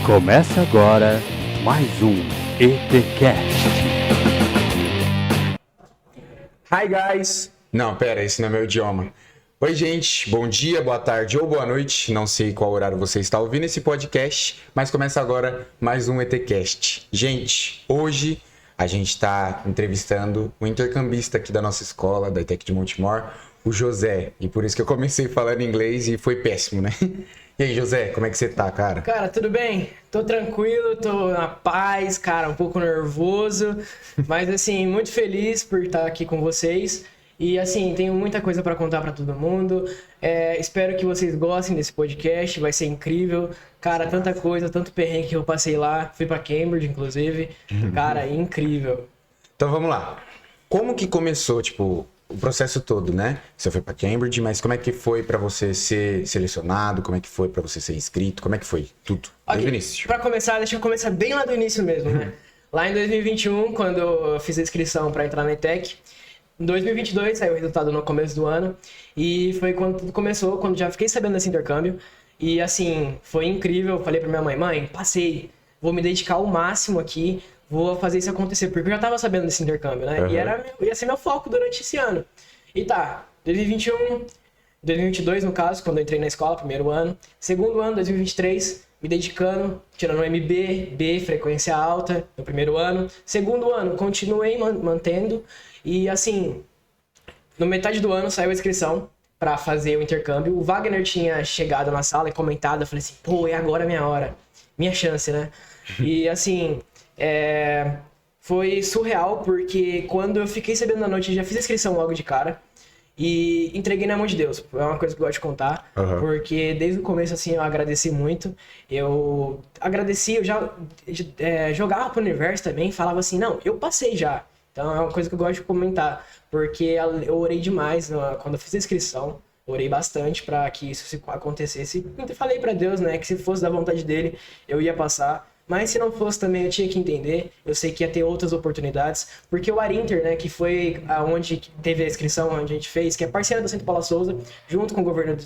Começa agora mais um ETCast. Hi guys! Não, pera, esse não é meu idioma. Oi gente, bom dia, boa tarde ou boa noite. Não sei qual horário você está ouvindo esse podcast, mas começa agora mais um ETCast. Gente, hoje a gente está entrevistando o intercambista aqui da nossa escola, da ETEC de Montemor, o José. E por isso que eu comecei falando inglês e foi péssimo, né? E aí, José, como é que você tá, cara? Cara, tudo bem? Tô tranquilo, tô na paz, cara, um pouco nervoso, mas assim, muito feliz por estar aqui com vocês. E assim, tenho muita coisa pra contar pra todo mundo. Espero que vocês gostem desse podcast, vai ser incrível. Cara, tanta coisa, tanto perrengue que eu passei lá. Fui pra Cambridge, inclusive. Cara, incrível. Então vamos lá. Como que começou, tipo, o processo todo, né? Você foi pra Cambridge, mas como é que foi pra você ser selecionado? Como é que foi pra você ser inscrito? Como é que foi tudo? Desde o início. Pra começar, deixa eu começar bem lá do início mesmo, né? Lá em 2021, quando eu fiz a inscrição pra entrar na ETEC, em 2022 saiu o resultado no começo do ano, e foi quando tudo começou, quando já fiquei sabendo desse intercâmbio. E assim, foi incrível. Eu falei pra minha mãe, passei, vou me dedicar ao máximo aqui, vou fazer isso acontecer, porque eu já tava sabendo desse intercâmbio, né? Uhum. E ia ser meu foco durante esse ano. E tá, 2021, 2022 no caso, quando eu entrei na escola, primeiro ano. Segundo ano, 2023, me dedicando, tirando MB, B, frequência alta, no primeiro ano. Segundo ano, continuei mantendo. E assim, no metade do ano saiu a inscrição pra fazer o intercâmbio. O Wagner tinha chegado na sala e comentado. Eu falei assim, pô, é agora a minha hora. Minha chance, né? E assim, foi surreal, porque quando eu fiquei sabendo da noite, eu já fiz a inscrição logo de cara. E entreguei na mão de Deus. É uma coisa que eu gosto de contar. Uhum. Porque desde o começo, assim, eu agradeci muito. Eu agradeci, eu já jogava pro universo também. Falava assim, não, eu passei já. Então é uma coisa que eu gosto de comentar. Porque eu orei demais quando eu fiz a inscrição. Orei bastante para que isso acontecesse. E falei para Deus, né, que se fosse da vontade dele, eu ia passar. Mas se não fosse também, eu tinha que entender. Eu sei que ia ter outras oportunidades. Porque o Arinter, né, que foi onde teve a inscrição, onde a gente fez, que é parceira do Centro Paula Souza, junto com o governo de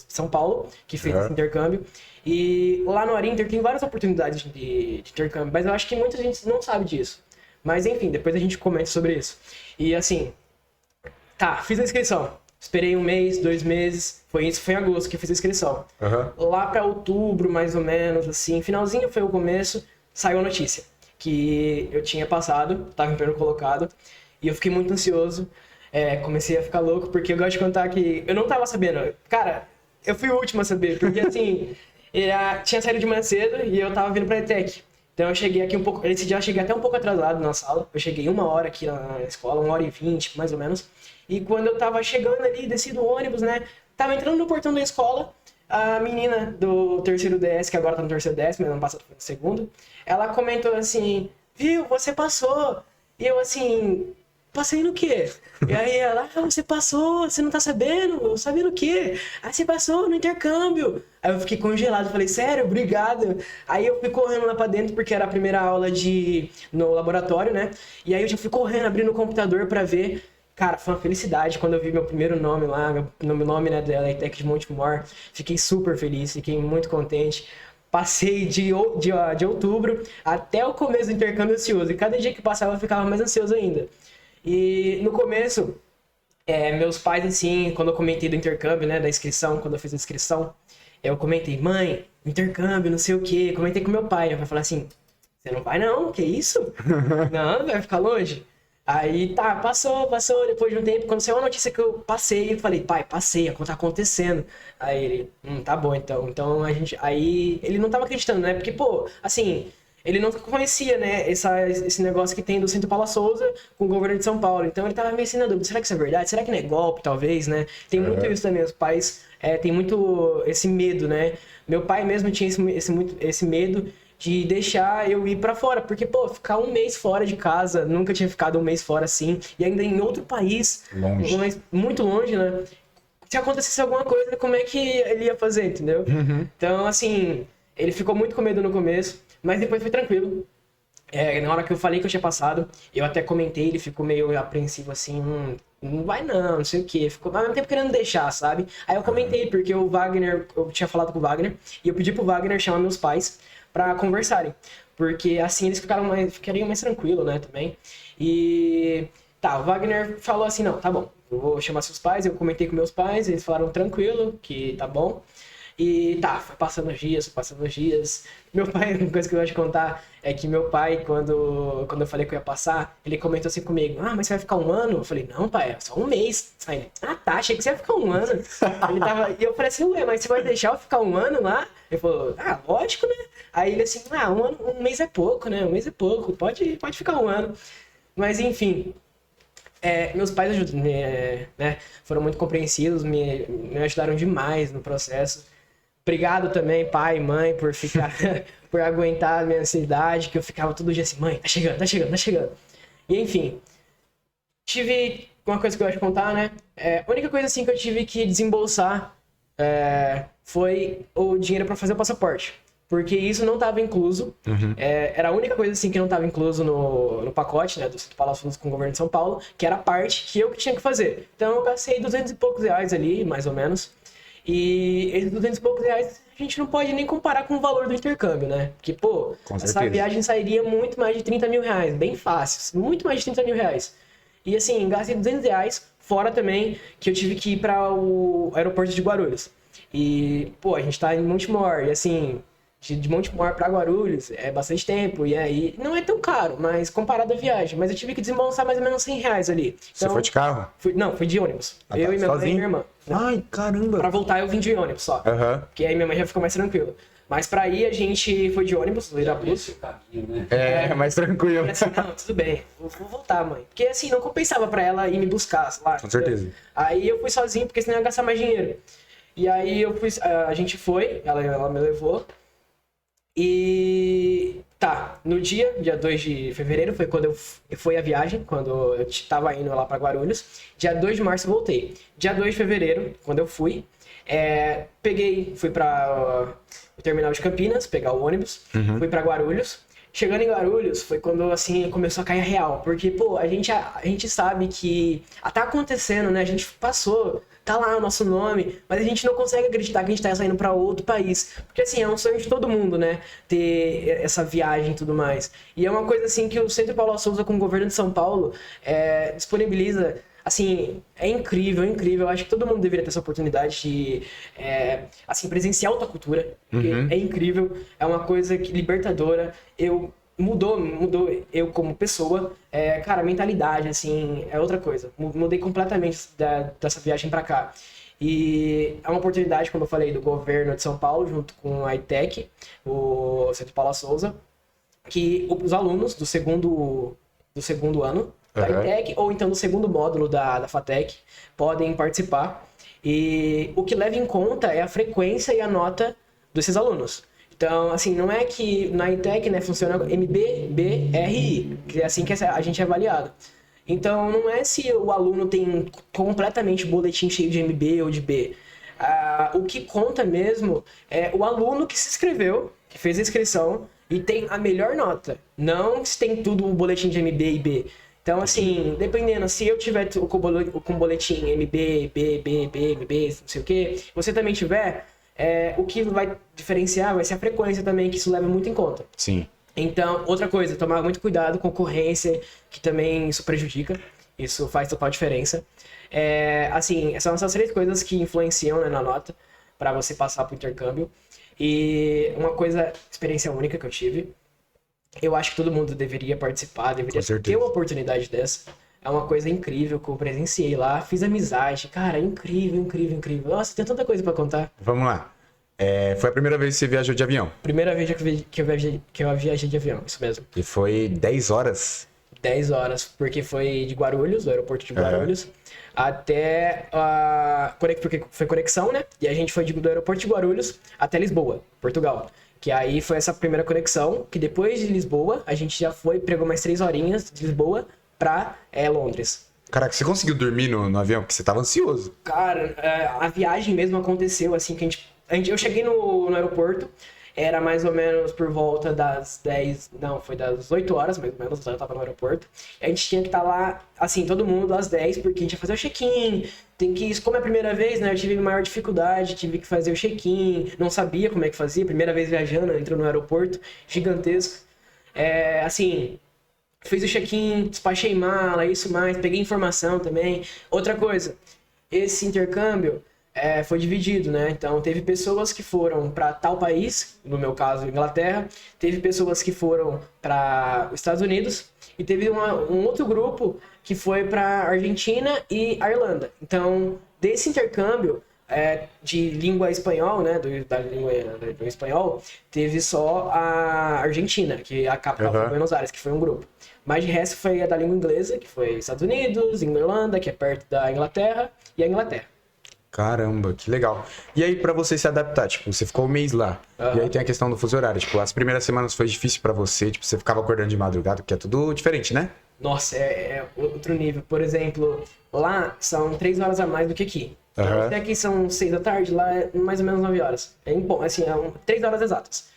São Paulo, que fez esse intercâmbio. E lá no Arinter tem várias oportunidades de intercâmbio, mas eu acho que muita gente não sabe disso. Mas enfim, depois a gente comenta sobre isso. E assim, tá, fiz a inscrição. Esperei um mês, 2 meses. Foi em agosto que eu fiz a inscrição. Uhum. Lá pra outubro, mais ou menos, assim, finalzinho foi o começo, saiu a notícia que eu tinha passado, tava em primeiro colocado, e eu fiquei muito ansioso. Comecei a ficar louco, porque eu gosto de contar que eu não tava sabendo. Cara, eu fui o último a saber, porque assim, tinha saído de manhã cedo e eu tava vindo pra ETEC. Então eu cheguei aqui um pouco, esse dia eu cheguei até um pouco atrasado na sala. Eu cheguei 1 hora aqui na escola, 1h20, mais ou menos. E quando eu tava chegando ali, desci do ônibus, né? Tava entrando no portão da escola, a menina do terceiro DS, que agora tá no terceiro DS, mas ano passado foi no segundo, ela comentou assim, viu, você passou. E eu assim, passei no quê? E aí ela, você passou, você não tá sabendo? Sabendo o quê? Aí você passou no intercâmbio. Aí eu fiquei congelado, falei, sério, obrigado. Aí eu fui correndo lá pra dentro, porque era a primeira aula no laboratório, né? E aí eu já fui correndo, abrindo o computador pra ver. Cara, foi uma felicidade quando eu vi meu primeiro nome lá, meu nome, né, da ETEC de Montemor. Fiquei super feliz, fiquei muito contente. Passei de outubro até o começo do intercâmbio ansioso. E cada dia que passava eu ficava mais ansioso ainda. E no começo, meus pais, assim, quando eu comentei do intercâmbio, né, da inscrição, quando eu fiz a inscrição, eu comentei, mãe, intercâmbio, não sei o quê. Comentei com meu pai. Meu pai falou assim, você não vai não? Que isso? Não, vai ficar longe? Aí tá, passou, depois de um tempo, quando saiu a notícia que eu passei, eu falei, pai, passei, tá acontecendo. Aí ele, tá bom então. Então aí ele não tava acreditando, né? Porque, pô, assim, ele não conhecia, né, esse negócio que tem do Centro Paula Souza com o governo de São Paulo. Então ele tava meio assim na dúvida, será que isso é verdade? Será que não é golpe, talvez, né? Tem muito isso também, os pais têm muito esse medo, né? Meu pai mesmo tinha esse medo de deixar eu ir pra fora, porque, pô, ficar 1 mês fora de casa, nunca tinha ficado 1 mês fora assim, e ainda em outro país, Longe. muito longe, né? Se acontecesse alguma coisa, como é que ele ia fazer, entendeu? Então, assim, ele ficou muito com medo no começo, mas depois foi tranquilo. Na hora que eu falei que eu tinha passado, eu até comentei, ele ficou meio apreensivo assim, não vai não sei o que. Ficou ao mesmo tempo querendo deixar, sabe? Aí eu comentei, porque o Wagner, eu tinha falado com o Wagner, e eu pedi pro Wagner chamar meus pais pra conversarem. Porque assim eles ficariam mais tranquilos, né, também. E tá, o Wagner falou assim, não, tá bom, eu vou chamar seus pais, eu comentei com meus pais, eles falaram tranquilo, que tá bom. E tá, foi passando os dias. Meu pai, uma coisa que eu gosto de contar é que meu pai, quando eu falei que eu ia passar, ele comentou assim comigo, ah, mas você vai ficar um ano? Eu falei, não, pai, é só um mês. Aí ele, ah, tá, achei que você ia ficar um ano. E eu falei assim, ué, mas você vai deixar eu ficar um ano lá? Ele falou, ah, lógico, né? Aí ele assim, ah, um mês é pouco, né? Um mês é pouco, pode ficar um ano. Mas enfim, meus pais né, foram muito compreensivos, me ajudaram demais no processo. Obrigado também, pai e mãe, por ficar, por aguentar a minha ansiedade, que eu ficava todo dia assim, mãe, tá chegando. E enfim, tive uma coisa que eu gosto de contar, né? A única coisa assim que eu tive que desembolsar foi o dinheiro para fazer o passaporte. Porque isso não estava incluso. Era a única coisa assim que não estava incluso no pacote, né, do Centro Palácio com o governo de São Paulo, que era a parte que eu tinha que fazer. Então eu gastei 200 e poucos reais ali, mais ou menos. E esses 200 e poucos reais a gente não pode nem comparar com o valor do intercâmbio, né? Porque, pô, essa viagem sairia muito mais de 30 mil reais, bem fácil, muito mais de 30 mil reais. E assim, gastei 200 reais, fora também que eu tive que ir para o aeroporto de Guarulhos. E, pô, a gente tá em Montemor, e assim, de Montemor para Guarulhos é bastante tempo, e aí não é tão caro, mas comparado à viagem. Mas eu tive que desembolsar mais ou menos 100 reais ali. Você Então, foi de carro? Não, fui de ônibus. Eu e minha mãe e minha irmã. Ai, caramba! Pra voltar eu vim de ônibus só. Porque aí minha mãe já ficou mais tranquila. Mas pra ir a gente foi de ônibus, no Irabus. Mais tranquilo. Assim, não, tudo bem, vou voltar, mãe. Porque assim, não compensava pra ela ir me buscar, sei lá. Com certeza. Aí eu fui sozinho, porque senão eu ia gastar mais dinheiro. E aí a gente foi, ela me levou. E tá, no dia 2 de fevereiro foi quando foi a viagem, quando eu tava indo lá pra Guarulhos. Dia 2 de março eu voltei. Dia 2 de fevereiro, quando eu fui, fui pra o terminal de Campinas, pegar o ônibus, fui pra Guarulhos. Chegando em Guarulhos foi quando, assim, começou a cair a real. Porque, pô, a gente sabe que tá acontecendo, né? A gente passou, tá lá o nosso nome, mas a gente não consegue acreditar que a gente tá saindo pra outro país. Porque, assim, é um sonho de todo mundo, né? Ter essa viagem e tudo mais. E é uma coisa, assim, que o Centro Paulo Souza, com o governo de São Paulo, disponibiliza. Assim, é incrível. Eu acho que todo mundo deveria ter essa oportunidade de, presenciar outra cultura. Porque é incrível, é uma coisa libertadora. Mudou eu como pessoa. Cara, a mentalidade, assim, é outra coisa. Mudei completamente dessa viagem pra cá. E é uma oportunidade, como eu falei, do governo de São Paulo, junto com a ITEC, o Centro Paula Souza, que os alunos do segundo ano da ITEC, ou então do segundo módulo da FATEC, podem participar. E o que leva em conta é a frequência e a nota desses alunos. Então, assim, não é que na ITEC, né, funciona MB, B, RI, que é assim que a gente é avaliado. Então, não é se o aluno tem completamente boletim cheio de MB ou de B. O que conta mesmo é o aluno que se inscreveu, que fez a inscrição e tem a melhor nota. Não se tem tudo o boletim de MB e B. Então, assim, dependendo, se eu tiver com boletim MB, B, MB, não sei o que, você também tiver, o que vai diferenciar vai ser a frequência também, que isso leva muito em conta. Sim. Então, outra coisa, tomar muito cuidado com concorrência, que também isso prejudica, isso faz total diferença. Assim, são essas 3 coisas que influenciam, né, na nota, para você passar pro intercâmbio. E uma coisa, experiência única que eu tive, eu acho que todo mundo deveria participar, deveria ter uma oportunidade dessa. É uma coisa incrível que eu presenciei lá, fiz amizade, cara, incrível. Nossa, tem tanta coisa pra contar. Vamos lá. Foi a primeira vez que você viajou de avião? Primeira vez que eu viajei de avião, isso mesmo. E foi 10 horas? 10 horas, porque foi de Guarulhos, do aeroporto de Guarulhos, até porque foi conexão, né? E a gente foi do aeroporto de Guarulhos até Lisboa, Portugal. Que aí foi essa primeira conexão, que depois de Lisboa, a gente já pegou mais 3 horinhas de Lisboa pra Londres. Caraca, você conseguiu dormir no avião? Porque você tava ansioso. Cara, a viagem mesmo aconteceu assim, que eu cheguei no aeroporto, era mais ou menos por volta das 10, não, foi das 8 horas, mais ou menos, eu tava no aeroporto. A gente tinha que estar lá, assim, todo mundo às 10, porque a gente ia fazer o check-in, tem que, como é a primeira vez, né, eu tive maior dificuldade, tive que fazer o check-in, não sabia como é que fazia, primeira vez viajando, entrou no aeroporto, gigantesco. Assim, fiz o check-in, despachei mala, isso mais, peguei informação também. Outra coisa, esse intercâmbio foi dividido, né? Então, teve pessoas que foram para tal país, no meu caso, Inglaterra, teve pessoas que foram para os Estados Unidos e teve um outro grupo que foi para Argentina e Irlanda. Então, desse intercâmbio de língua espanhol, né, da língua do espanhol, teve só a Argentina, que a capital foi Buenos Aires, que foi um grupo. Mas de resto foi a da língua inglesa, que foi Estados Unidos, Irlanda, que é perto da Inglaterra, e a Inglaterra. Caramba, que legal. E aí, pra você se adaptar, tipo, você ficou um mês lá. E aí tem a questão do fuso horário. Tipo, as primeiras semanas foi difícil pra você, tipo, você ficava acordando de madrugada, porque é tudo diferente, né? Nossa, é outro nível. Por exemplo, lá são 3 horas a mais do que aqui. Então, até aqui são 6 da tarde, lá é mais ou menos 9 horas. Assim, 3 horas exatas.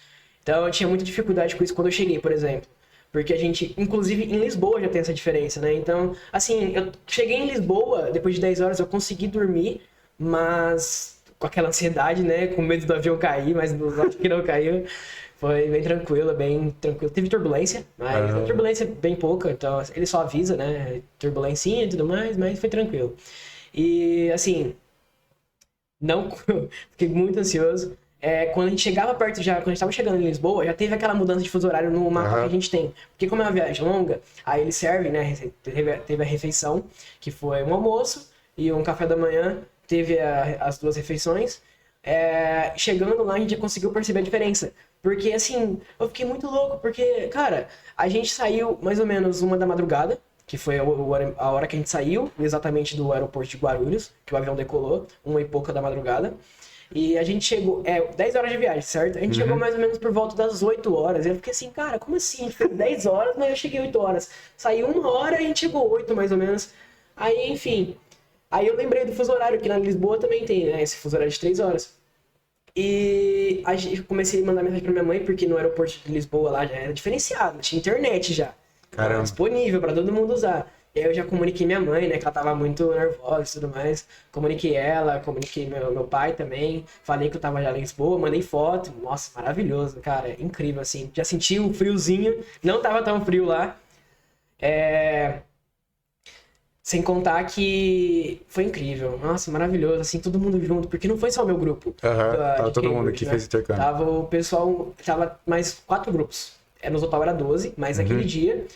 Então eu tinha muita dificuldade com isso quando eu cheguei, por exemplo. Porque a gente, inclusive em Lisboa já tem essa diferença, né? Então, assim, eu cheguei em Lisboa, depois de 10 horas eu consegui dormir, mas com aquela ansiedade, né? Com medo do avião cair, mas acho que não caiu. Foi bem tranquilo, bem tranquilo. Teve turbulência, mas a turbulência é bem pouca, então ele só avisa, né? Turbulencinha e tudo mais, mas foi tranquilo. E, assim, não fiquei muito ansioso. Quando a gente chegava perto já, quando a gente tava chegando em Lisboa, já teve aquela mudança de fuso horário no mapa que a gente tem. Porque como é uma viagem longa, aí ele serve, né? Teve a refeição, que foi um almoço e um café da manhã. Teve as 2 refeições. Chegando lá, a gente já conseguiu perceber a diferença. Porque, assim, eu fiquei muito louco, porque, cara, a gente saiu mais ou menos 1 da madrugada, que foi a hora que a gente saiu, exatamente do aeroporto de Guarulhos, que o avião decolou, 1 e pouca da madrugada. E a gente chegou, 10 horas de viagem, certo? A gente chegou mais ou menos por volta das 8 horas. Eu fiquei assim, cara, como assim? Foi 10 horas, mas eu cheguei 8 horas. Saiu 1 hora e a gente chegou 8 mais ou menos. Aí, enfim. Aí eu lembrei do fuso horário, que na Lisboa também tem, né? Esse fuso horário de 3 horas. E aí eu comecei a mandar mensagem pra minha mãe, porque no aeroporto de Lisboa lá já era diferenciado, tinha internet já. Caramba. Disponível pra todo mundo usar. E aí eu já comuniquei minha mãe, né, que ela tava muito nervosa e tudo mais. Comuniquei ela, comuniquei meu pai também. Falei que eu tava já em Lisboa, mandei foto. Nossa, maravilhoso, cara, incrível, assim. Já senti um friozinho, não tava tão frio lá. Sem contar que foi incrível. Nossa, maravilhoso, assim, todo mundo junto. Porque não foi só o meu grupo. Tava todo mundo que fez intercâmbio. Tava o pessoal, tava mais 4 grupos. No total era 12, mas naquele dia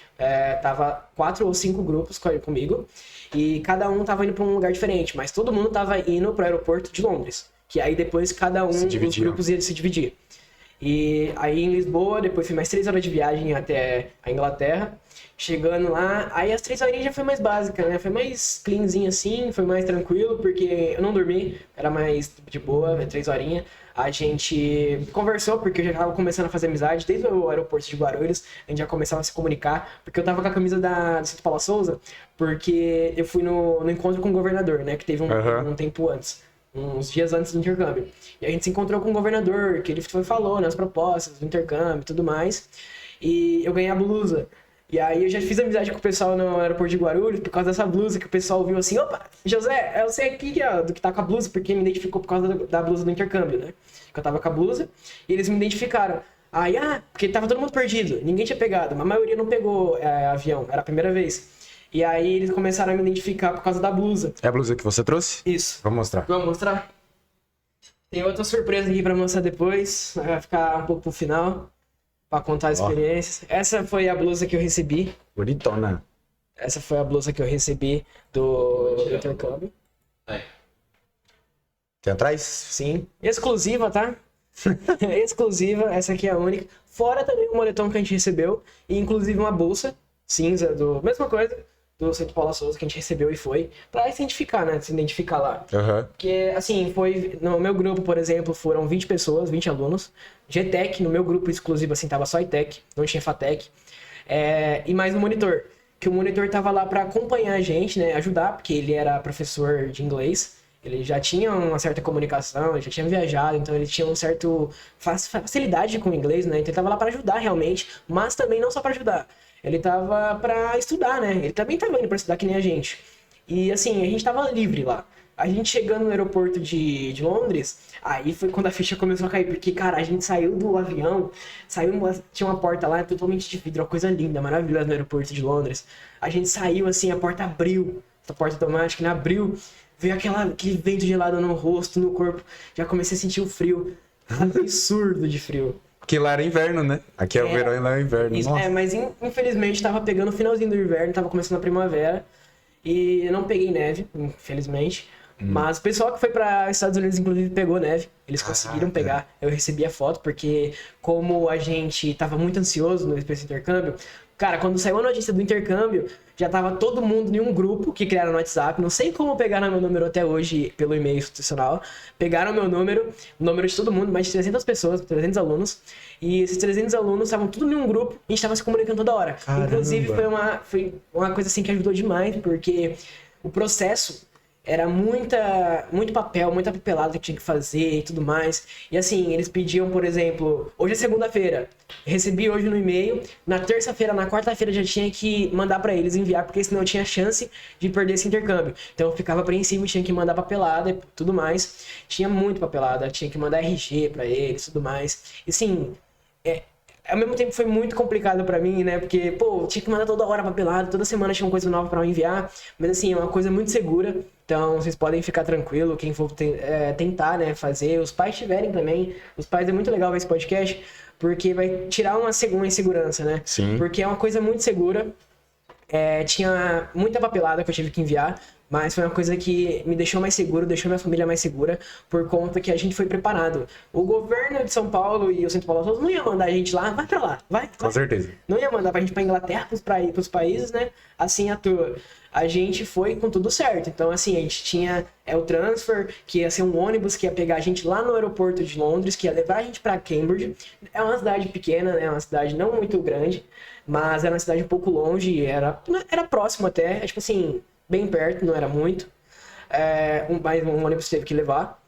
tava 4 ou 5 grupos comigo. E cada um tava indo pra um lugar diferente. Mas todo mundo tava indo pro aeroporto de Londres. Que aí depois cada um dos grupos ia se dividir. E aí em Lisboa, depois foi mais 3 horas de viagem até a Inglaterra. Chegando lá, aí as 3 horinhas já foi mais básica, né? Foi mais cleanzinho assim, foi mais tranquilo, porque eu não dormi, era mais de boa, 3 horinhas. A gente conversou, porque eu já tava começando a fazer amizade, desde o aeroporto de Guarulhos, a gente já começava a se comunicar, porque eu tava com a camisa do Sítio Paula Souza, porque eu fui no encontro com o governador, né? Que teve um tempo antes. Uns dias antes do intercâmbio. E a gente se encontrou com o governador, que ele falou, né, as propostas do intercâmbio e tudo mais. E eu ganhei a blusa. E aí eu já fiz amizade com o pessoal no aeroporto de Guarulhos por causa dessa blusa, que o pessoal viu assim, opa, José, eu sei aqui do que tá com a blusa, porque me identificou por causa da blusa do intercâmbio, né? Que eu tava com a blusa, e eles me identificaram. Aí, porque tava todo mundo perdido, ninguém tinha pegado, mas a maioria não pegou avião, era a primeira vez. E aí eles começaram a me identificar por causa da blusa. É a blusa que você trouxe? Isso. Vamos mostrar. Vamos mostrar? Tem outra surpresa aqui pra mostrar depois, vai ficar um pouco pro final, pra contar as experiências. Essa foi a blusa que eu recebi. Bonitona. Essa foi a blusa que eu recebi do intercâmbio. Tem atrás? Sim. Exclusiva, tá? Exclusiva, essa aqui é a única. Fora também o moletom que a gente recebeu. E inclusive uma bolsa cinza mesma coisa, do Sítio Paula Souza que a gente recebeu e foi. Pra se identificar, né? Se identificar lá. Porque, assim, no meu grupo, por exemplo, foram 20 pessoas, 20 alunos. GTEC, no meu grupo exclusivo, assim, tava só ITEC, não tinha FATEC. E mais um monitor. Que o monitor tava lá pra acompanhar a gente, né? Ajudar, porque ele era professor de inglês. Ele já tinha uma certa comunicação, ele já tinha viajado, então ele tinha um certo facilidade com o inglês, né? Então ele tava lá para ajudar realmente, mas também não só para ajudar. Ele tava para estudar, né? Ele também tava indo para estudar que nem a gente. E assim, a gente tava livre lá. A gente chegando no aeroporto de Londres, aí foi quando a ficha começou a cair, porque, cara, a gente saiu do avião, tinha uma porta lá totalmente de vidro, uma coisa linda, maravilhosa no aeroporto de Londres. A gente saiu assim, a porta abriu, a porta automática, né, abriu, veio aquele vento gelado no rosto, no corpo, já comecei a sentir o frio, absurdo de frio. Porque lá era inverno, né? Aqui é o verão e lá é o inverno. Isso, Nossa. mas infelizmente tava pegando o finalzinho do inverno, tava começando a primavera, e eu não peguei neve, infelizmente. Mas o pessoal que foi para Estados Unidos, inclusive, pegou neve. Eles conseguiram pegar. Eu recebi a foto, porque como a gente tava muito ansioso nesse intercâmbio, cara, quando saiu a notícia do intercâmbio, já tava todo mundo em um grupo que criaram no WhatsApp. Não sei como pegaram meu número até hoje pelo e-mail institucional. Pegaram meu número, o número de todo mundo, mais de 300 pessoas, 300 alunos. E esses 300 alunos estavam tudo em um grupo e a gente tava se comunicando toda hora. Caramba. Inclusive, foi uma coisa assim que ajudou demais, porque o processo era muito papel, muita papelada que tinha que fazer e tudo mais. E assim, eles pediam, por exemplo, hoje é segunda-feira, recebi hoje no e-mail, na terça-feira, na quarta-feira já tinha que mandar pra eles enviar, porque senão eu tinha chance de perder esse intercâmbio. Então eu ficava apreensivo, tinha que mandar papelada e tudo mais. Tinha muito papelada, tinha que mandar RG pra eles e tudo mais. E assim, ao mesmo tempo foi muito complicado pra mim, né? Porque, pô, tinha que mandar toda hora papelada, toda semana tinha uma coisa nova pra eu enviar. Mas assim, é uma coisa muito segura. Então, vocês podem ficar tranquilo, quem for tentar, né, fazer. Os pais tiverem também. Os pais é muito legal ver esse podcast, porque vai tirar uma insegurança, né? Sim. Porque é uma coisa muito segura. Tinha muita papelada que eu tive que enviar, mas foi uma coisa que me deixou mais seguro, deixou minha família mais segura, por conta que a gente foi preparado. O governo de São Paulo e o Centro Paulo não ia mandar a gente lá, vai pra lá, vai. Com certeza. Não ia mandar pra gente pra Inglaterra, pros países, né, assim à toa. A gente foi com tudo certo. Então, assim, a gente tinha o transfer, que ia ser um ônibus que ia pegar a gente lá no aeroporto de Londres, que ia levar a gente pra Cambridge. É uma cidade pequena, né, uma cidade não muito grande, mas era uma cidade um pouco longe, era próximo até, tipo assim, bem perto, não era muito. Mas um ônibus teve que levar.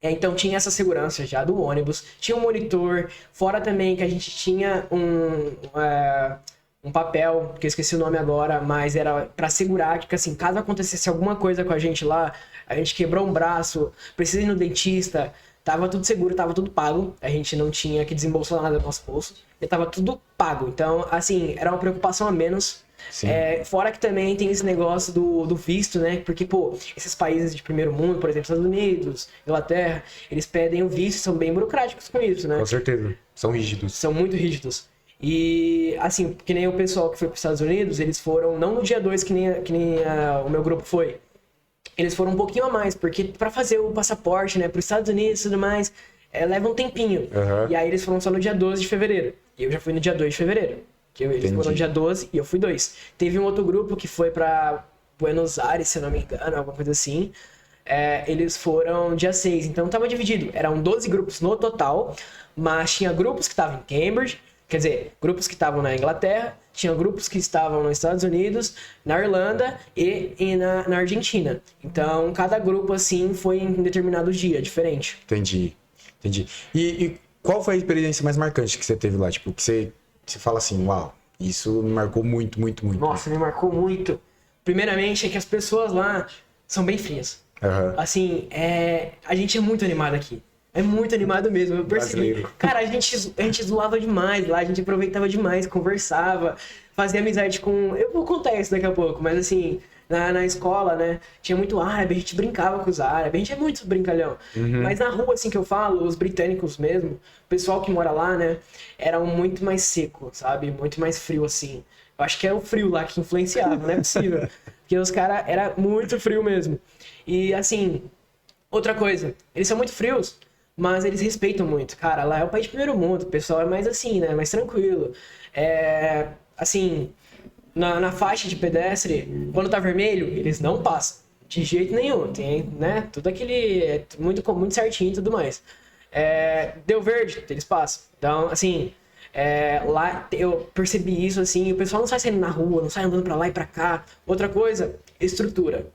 Então tinha essa segurança já do ônibus, tinha um monitor, fora também que a gente tinha um papel, que eu esqueci o nome agora, mas era pra segurar que, assim, caso acontecesse alguma coisa com a gente lá, a gente quebrou um braço, precisa ir no dentista, tava tudo seguro, tava tudo pago, a gente não tinha que desembolsar nada do nosso bolso, e tava tudo pago. Então, assim, era uma preocupação a menos. Sim. Fora que também tem esse negócio do visto, né? Porque, pô, esses países de primeiro mundo, por exemplo, Estados Unidos, Inglaterra, eles pedem o visto, são bem burocráticos com isso, né? Com certeza. São rígidos. São muito rígidos. E, assim, que nem o pessoal que foi para os Estados Unidos, eles foram, não no dia 2 que nem o meu grupo foi. Eles foram um pouquinho a mais, porque para fazer o passaporte, né, para os Estados Unidos e tudo mais, leva um tempinho. Uhum. E aí eles foram só no dia 12 de fevereiro. E eu já fui no dia 2 de fevereiro. Eles foram no dia 12 e eu fui 2. Teve um outro grupo que foi para Buenos Aires, se eu não me engano, alguma coisa assim. Eles foram dia 6. Então tava dividido. Eram 12 grupos no total, mas tinha grupos que estavam em Cambridge, quer dizer, grupos que estavam na Inglaterra, tinha grupos que estavam nos Estados Unidos, na Irlanda e na Argentina. Então, cada grupo, assim, foi em um determinado dia, diferente. Entendi. E qual foi a experiência mais marcante que você teve lá? Tipo, que você fala assim, uau, isso me marcou muito, muito, muito. Nossa, me marcou muito. Primeiramente, é que as pessoas lá são bem frias. Uhum. Assim, a gente é muito animado aqui. É muito animado mesmo, eu percebi. Brasileiro. Cara, a gente zoava demais lá, a gente aproveitava demais, conversava, fazia amizade com... Eu vou contar isso daqui a pouco, mas assim, na escola, né, tinha muito árabe, a gente brincava com os árabes, a gente é muito brincalhão. Uhum. Mas na rua, assim, que eu falo, os britânicos mesmo, o pessoal que mora lá, né, eram muito mais seco, sabe? Muito mais frio, assim. Eu acho que é o frio lá que influenciava, não é possível. Porque os caras, era muito frio mesmo. E, assim, outra coisa, eles são muito frios, mas eles respeitam muito. Cara, lá é o país de primeiro mundo, o pessoal é mais assim, né? Mais tranquilo. Assim, na faixa de pedestre, quando tá vermelho, eles não passam. De jeito nenhum. Tem, né? Tudo aquele... muito certinho e tudo mais. Deu verde, eles passam. Então, assim... lá eu percebi isso, assim, o pessoal não sai saindo na rua, não sai andando pra lá e pra cá. Outra coisa, estrutura.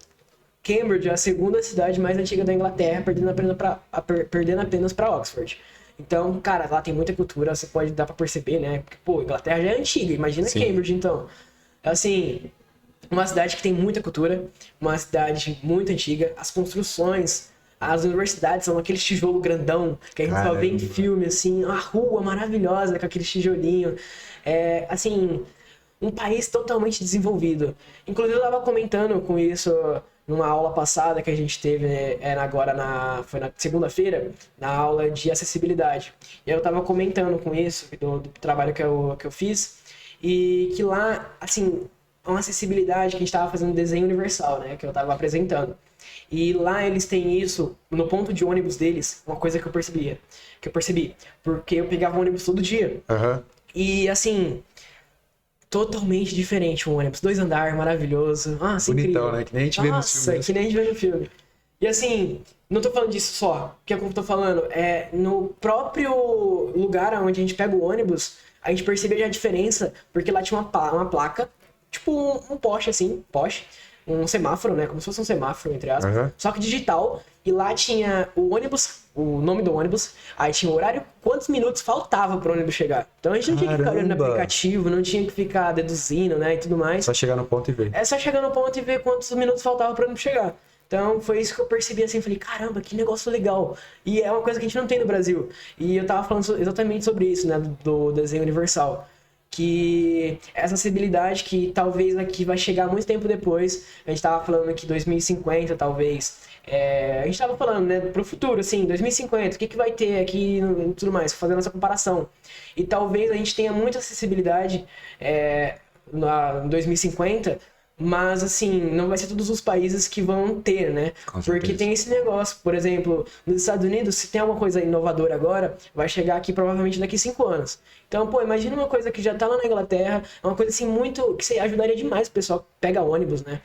Cambridge é a segunda cidade mais antiga da Inglaterra, perdendo apenas para Oxford. Então, cara, lá tem muita cultura, você pode dar pra perceber, né? Porque, pô, Inglaterra já é antiga, imagina Sim. Cambridge, então. Assim, uma cidade que tem muita cultura, uma cidade muito antiga, as construções, as universidades são aquele tijolo grandão que a gente só vê em Caramba. filme, assim, a rua maravilhosa com aquele tijolinho. É, assim, um país totalmente desenvolvido. Inclusive, eu estava comentando com isso numa aula passada que a gente teve, né, foi na segunda-feira, na aula de acessibilidade. E eu estava comentando com isso, do trabalho que eu fiz, e que lá, assim, uma acessibilidade que a gente estava fazendo desenho universal, né, que eu estava apresentando. E lá eles têm isso, no ponto de ônibus deles, uma coisa que eu percebi, porque eu pegava o ônibus todo dia. Aham. E, assim, totalmente diferente um ônibus. 2 andares, maravilhoso. Nossa, Bonitão, incrível. né? Que nem a gente vê no Nossa, filme. que nem a gente vê no filme. E assim, não tô falando disso só. O que é que eu tô falando? É no próprio lugar onde a gente pega o ônibus, a gente percebe já a diferença, porque lá tinha uma placa, tipo um poste assim, um semáforo, né? Como se fosse um semáforo, entre aspas. Aham. Só que digital. E lá tinha o ônibus, o nome do ônibus, aí tinha o horário, quantos minutos faltava pro ônibus chegar. Então a gente não tinha que ficar olhando no Caramba! aplicativo, não tinha que ficar deduzindo, né, e tudo mais. Só chegar no ponto e ver. É só chegar no ponto e ver quantos minutos faltava pro ônibus chegar. Então foi isso que eu percebi assim, falei, caramba, que negócio legal. E é uma coisa que a gente não tem no Brasil. E eu tava falando exatamente sobre isso, né, do desenho universal. Que essa acessibilidade que talvez aqui vai chegar muito tempo depois. A gente tava falando que 2050 talvez. A gente tava falando, né, pro futuro, assim, 2050, o que vai ter aqui e tudo mais, fazendo essa comparação. E talvez a gente tenha muita acessibilidade em 2050, mas assim, não vai ser todos os países que vão ter, né? Com Porque certeza. tem esse negócio, por exemplo, nos Estados Unidos, se tem alguma coisa inovadora agora, vai chegar aqui provavelmente daqui 5 anos. Então, pô, imagina uma coisa que já tá lá na Inglaterra, é uma coisa assim muito, que você ajudaria demais o pessoal que pega ônibus, né?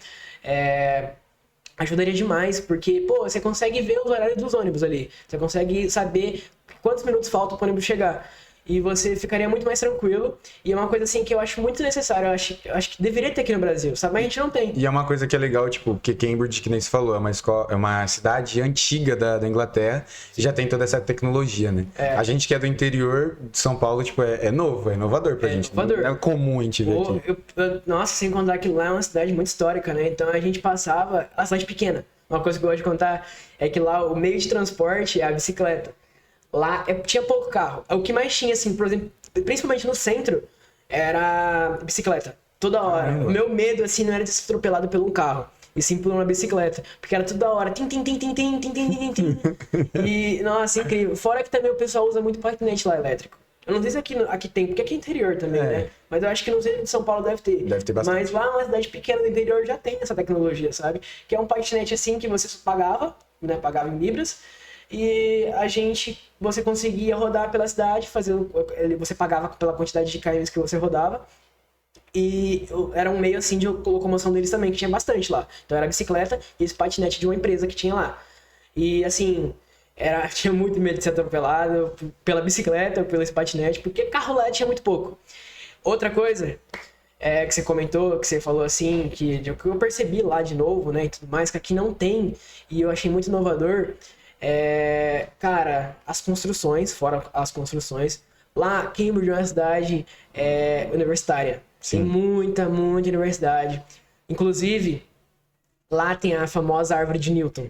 Ajudaria demais, porque, pô, você consegue ver os horários dos ônibus ali. Você consegue saber quantos minutos faltam pro ônibus chegar. E você ficaria muito mais tranquilo. E é uma coisa, assim, que eu acho muito necessária. Eu acho que deveria ter aqui no Brasil, sabe? Mas a gente não tem. E é uma coisa que é legal, tipo, porque Cambridge, que nem você falou, é uma cidade antiga da Inglaterra e já tem toda essa tecnologia, né? A gente que é do interior de São Paulo, tipo, é novo, é inovador pra gente. inovador. Não é comum a gente ver aqui. Nossa, sem contar que lá é uma cidade muito histórica, né? Então a gente passava... A cidade pequena. Uma coisa que eu gosto de contar é que lá o meio de transporte é a bicicleta. Lá tinha pouco carro. O que mais tinha, assim, por exemplo, principalmente no centro, era bicicleta. Toda hora. Caramba. O meu medo, assim, não era de ser atropelado por um carro, e sim por uma bicicleta. Porque era toda hora. Tim, tim, tim, tim, tim, tim, tim, tim, tim. E, nossa, incrível. Fora que também o pessoal usa muito patinete lá elétrico. Eu não sei se aqui tem, porque aqui é interior também, né? Mas eu acho que no centro de São Paulo deve ter. Deve ter bastante. Mas lá, uma cidade pequena do interior já tem essa tecnologia, sabe? Que é um patinete assim que você pagava, né? Pagava em libras. E você conseguia rodar pela cidade, você pagava pela quantidade de km que você rodava. E era um meio assim de locomoção deles também, que tinha bastante lá. Então era a bicicleta e esse patinete de uma empresa que tinha lá. E assim, tinha muito medo de ser atropelado pela bicicleta ou pelo esse patinete, porque carro lá tinha muito pouco. Outra coisa que você comentou, que você falou assim, que eu percebi lá de novo, né, e tudo mais, que aqui não tem, e eu achei muito inovador. Cara, as construções, fora as construções, lá Cambridge é uma cidade universitária. Sim. Tem muita universidade. Inclusive, lá tem a famosa árvore de Newton.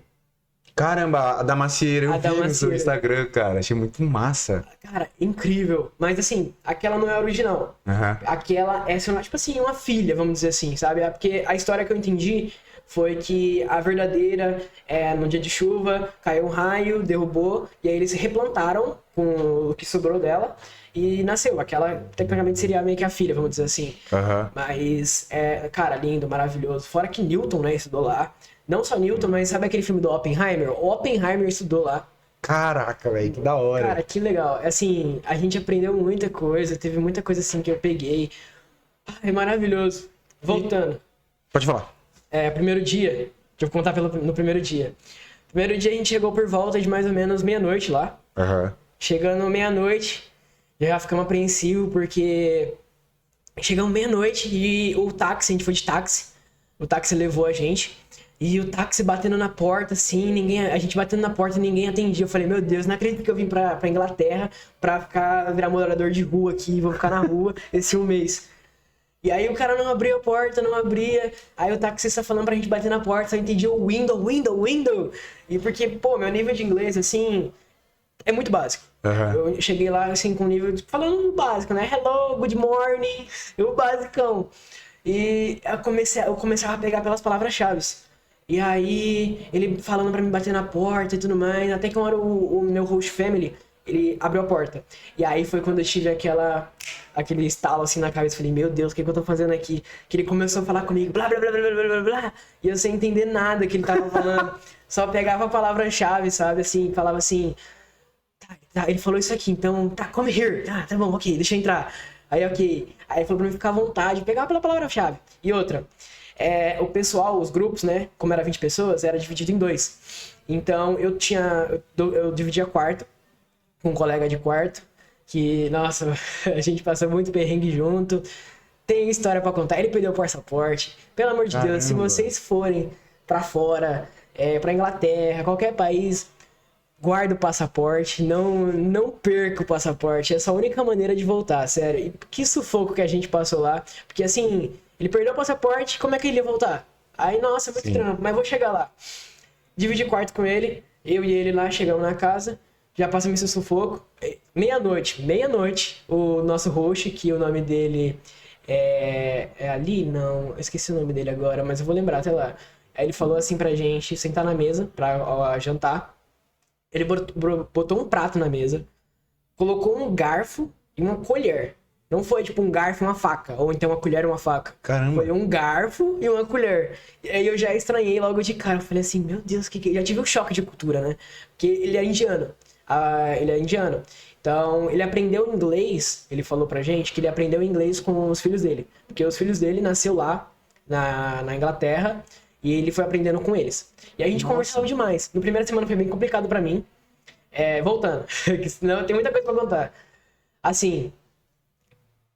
Caramba, a da macieira, eu A da vi no seu macieira. Instagram, cara. Achei muito massa. Cara, incrível. Mas assim, aquela não é a original. Aham. Aquela é, tipo assim, uma filha, vamos dizer assim, sabe? Porque a história que eu entendi foi que a verdadeira, no dia de chuva, caiu um raio, derrubou, e aí eles replantaram com o que sobrou dela e nasceu. Aquela, tecnicamente, seria meio que a filha, vamos dizer assim. Aham. Mas, cara, lindo, maravilhoso. Fora que Newton, né, estudou lá. Não só Newton, mas sabe aquele filme do Oppenheimer? O Oppenheimer estudou lá. Caraca, velho, que da hora. Cara, que legal. Assim, a gente aprendeu muita coisa, teve muita coisa assim que eu peguei. É maravilhoso. Voltando. Pode falar. Primeiro dia, deixa eu contar no primeiro dia. Primeiro dia a gente chegou por volta de mais ou menos meia-noite lá. Aham. Chegando meia-noite, já ficamos apreensivos porque chegamos meia-noite e a gente foi de táxi. O táxi levou a gente. E o táxi batendo na porta, assim, a gente batendo na porta e ninguém atendia. Eu falei, meu Deus, não acredito que eu vim pra Inglaterra pra virar morador de rua aqui, vou ficar na rua esse um mês. E aí o cara não abria a porta, não abria. Aí o taxista falando pra gente bater na porta, só entendia o window. E porque, pô, meu nível de inglês, assim, é muito básico. Eu cheguei lá, assim, com nível falando básico, né? Hello, good morning, o basicão. E eu começava a pegar pelas palavras-chave. E aí, ele falando pra me bater na porta e tudo mais, até que uma hora o meu host family, ele abriu a porta. E aí foi quando eu tive aquele estalo assim na cabeça, falei, meu Deus, o que eu tô fazendo aqui? Que ele começou a falar comigo, blá, blá, blá, blá, blá, blá, blá, e eu sem entender nada que ele tava falando. Só pegava a palavra-chave, sabe, assim, falava assim, tá, ele falou isso aqui, então, tá, come here, tá bom, ok, deixa eu entrar. Aí, ok, aí ele falou pra mim ficar à vontade, pegava pela palavra-chave. E outra, o pessoal, os grupos, né, como era 20 pessoas, era dividido em 2. Então, eu dividia quarto com um colega de quarto, que, nossa, a gente passou muito perrengue junto. Tem história pra contar. Ele perdeu o passaporte. Pelo amor de Deus, se vocês forem pra fora, pra Inglaterra, qualquer país, guarda o passaporte, não perca o passaporte. Essa é a única maneira de voltar, sério. E que sufoco que a gente passou lá. Porque assim, ele perdeu o passaporte, como é que ele ia voltar? Aí, nossa, muito trampo, mas vou chegar lá. Dividi quarto com ele, eu e ele lá, chegamos na casa, já passamos esse sufoco. Meia-noite, o nosso host, que o nome dele é Ali? Não, eu esqueci o nome dele agora, mas eu vou lembrar até lá. Aí ele falou assim pra gente sentar na mesa pra jantar. Ele botou um prato na mesa, colocou um garfo e uma colher. Não foi tipo um garfo e uma faca, ou então uma colher e uma faca. Caramba. Foi um garfo e uma colher. E aí eu já estranhei logo de cara. Eu falei assim, meu Deus, já tive um choque de cultura, né? Porque ele é indiano. Então, ele aprendeu inglês, ele falou pra gente que ele aprendeu inglês com os filhos dele. Porque os filhos dele nasceu lá, na Inglaterra, e ele foi aprendendo com eles. E a gente conversava demais. No primeira semana foi bem complicado pra mim. Voltando, que senão tem muita coisa pra contar. Assim,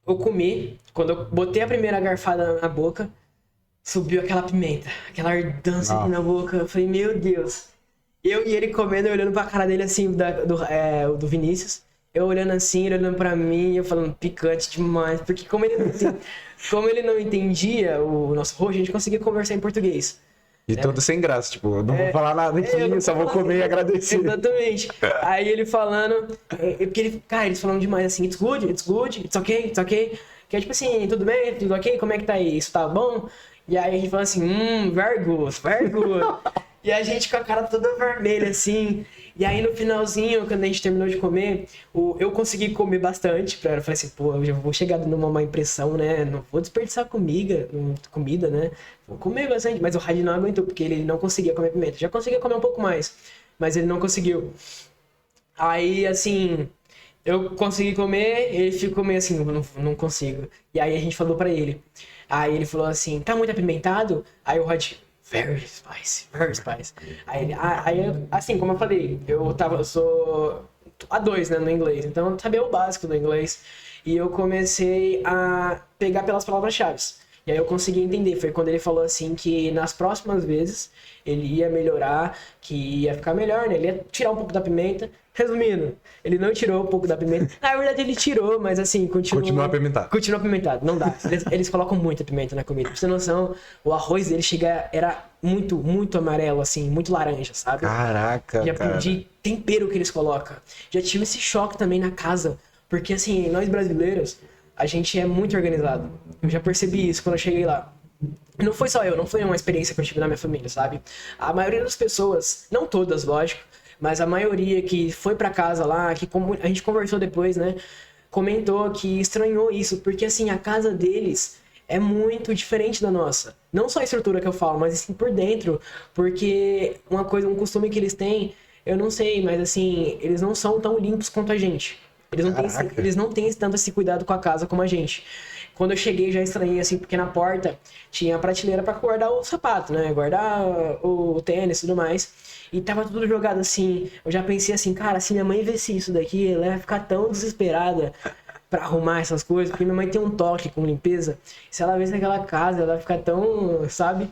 eu comi, quando eu botei a primeira garfada na boca, subiu aquela pimenta, aquela ardância aqui na boca. Eu falei, meu Deus. Eu e ele comendo, eu olhando pra cara dele assim, do Vinícius. Eu olhando assim, ele olhando pra mim, eu falando picante demais. Porque como ele não entendia o nosso rosto, a gente conseguia conversar em português. E todo sem graça, tipo, eu não vou falar nada aqui, só vou comer e agradecer. Exatamente. Aí ele falando, porque eles falam demais assim, it's good, it's okay. Que é tipo assim, tudo bem, tudo ok, como é que tá aí? Isso tá bom? E aí a gente fala assim, very good. E a gente com a cara toda vermelha, assim. E aí no finalzinho, quando a gente terminou de comer, eu consegui comer bastante. Eu falei assim, pô, eu já vou chegar dando uma má impressão, né? Não vou desperdiçar comida, né? Vou comer bastante. Mas o Raid não aguentou, porque ele não conseguia comer pimenta. Já conseguia comer um pouco mais, mas ele não conseguiu. Aí, assim, eu consegui comer, ele ficou meio assim, não consigo. E aí a gente falou pra ele. Aí ele falou assim, tá muito apimentado? Aí o Raid... Very spicy. Aí, assim, como eu falei, eu sou A2, né, no inglês, então eu sabia o básico do inglês. E eu comecei a pegar pelas palavras-chave. E aí eu consegui entender, foi quando ele falou assim que nas próximas vezes ele ia melhorar, que ia ficar melhor, né? Ele ia tirar um pouco da pimenta. Resumindo, ele não tirou um pouco da pimenta. Na verdade ele tirou, mas assim, continua apimentado. Continua apimentado, não dá. Eles colocam muita pimenta na comida. Pra você ter noção, o arroz dele era muito, muito amarelo, assim, muito laranja, sabe? Caraca, de tempero que eles colocam. Já tive esse choque também na casa, porque assim, nós brasileiros, a gente é muito organizado. Eu já percebi isso quando eu cheguei lá. Não foi só eu, não foi uma experiência que eu tive na minha família, sabe? A maioria das pessoas, não todas, lógico, mas a maioria que foi pra casa lá, que a gente conversou depois, né? Comentou que estranhou isso, porque assim, a casa deles é muito diferente da nossa. Não só a estrutura que eu falo, mas assim, por dentro. Porque um costume que eles têm, eu não sei, mas assim, eles não são tão limpos quanto a gente. Eles não têm tanto esse cuidado com a casa como a gente. Quando eu cheguei, já estranhei, assim, porque na porta tinha a prateleira pra guardar o sapato, né? Guardar o tênis e tudo mais. E tava tudo jogado assim. Eu já pensei assim, cara, se minha mãe visse isso daqui, ela ia ficar tão desesperada pra arrumar essas coisas. Porque minha mãe tem um toque com limpeza. Se ela visse aquela casa, ela ia ficar tão, sabe?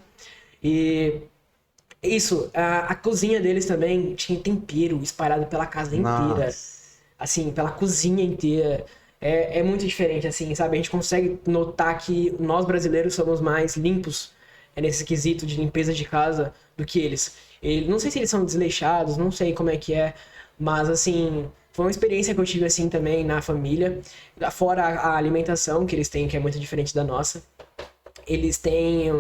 E Isso, a cozinha deles também tinha tempero espalhado pela casa inteira. Nossa. Assim, pela cozinha inteira. É muito diferente, assim, sabe? A gente consegue notar que nós brasileiros somos mais limpos nesse quesito de limpeza de casa do que eles. Não sei se eles são desleixados, não sei como é que é, mas, assim, foi uma experiência que eu tive, assim, também na família. Fora a alimentação que eles têm, que é muito diferente da nossa. Eles têm,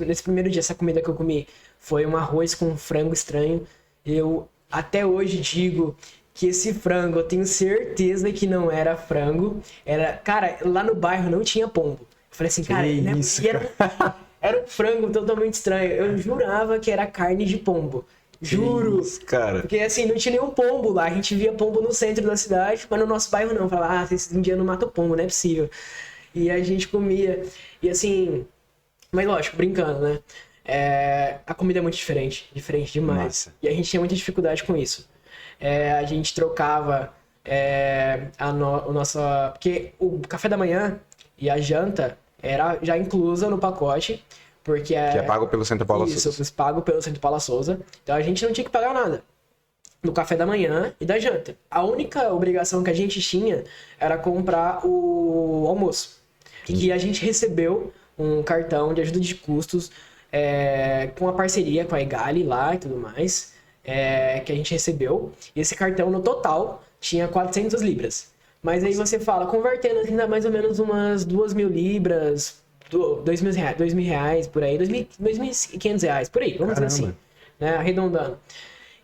nesse primeiro dia, essa comida que eu comi foi um arroz com frango estranho. Eu até hoje digo que esse frango, eu tenho certeza que não era frango. Cara, lá no bairro não tinha pombo. Eu falei assim, cara, Que né? isso, E era um frango totalmente estranho. Eu jurava que era carne de pombo. Juro. Isso, cara. Porque assim, não tinha nenhum pombo lá. A gente via pombo no centro da cidade, mas no nosso bairro não. Falava, esses indianos matam pombo, não é possível. E a gente comia. E assim, mas lógico, brincando, né? A comida é muito diferente. Diferente demais. Massa. E a gente tinha muita dificuldade com isso. A gente trocava o nosso. Porque o café da manhã e a janta era já inclusa no pacote. Porque Que é pago pelo Centro Paula isso, Souza. pago pelo Centro Paula Souza. Então a gente não tinha que pagar nada no café da manhã e da janta. A única obrigação que a gente tinha era comprar o almoço. Que a gente recebeu um cartão de ajuda de custos com a parceria com a Egali lá e tudo mais, que a gente recebeu. E esse cartão, no total, tinha 400 libras. Mas aí você fala, convertendo assim, dá mais ou menos umas 2.000 libras, 2.000 reais, 2.000 reais, por aí, 2.500 reais, por aí, vamos dizer assim, né, arredondando.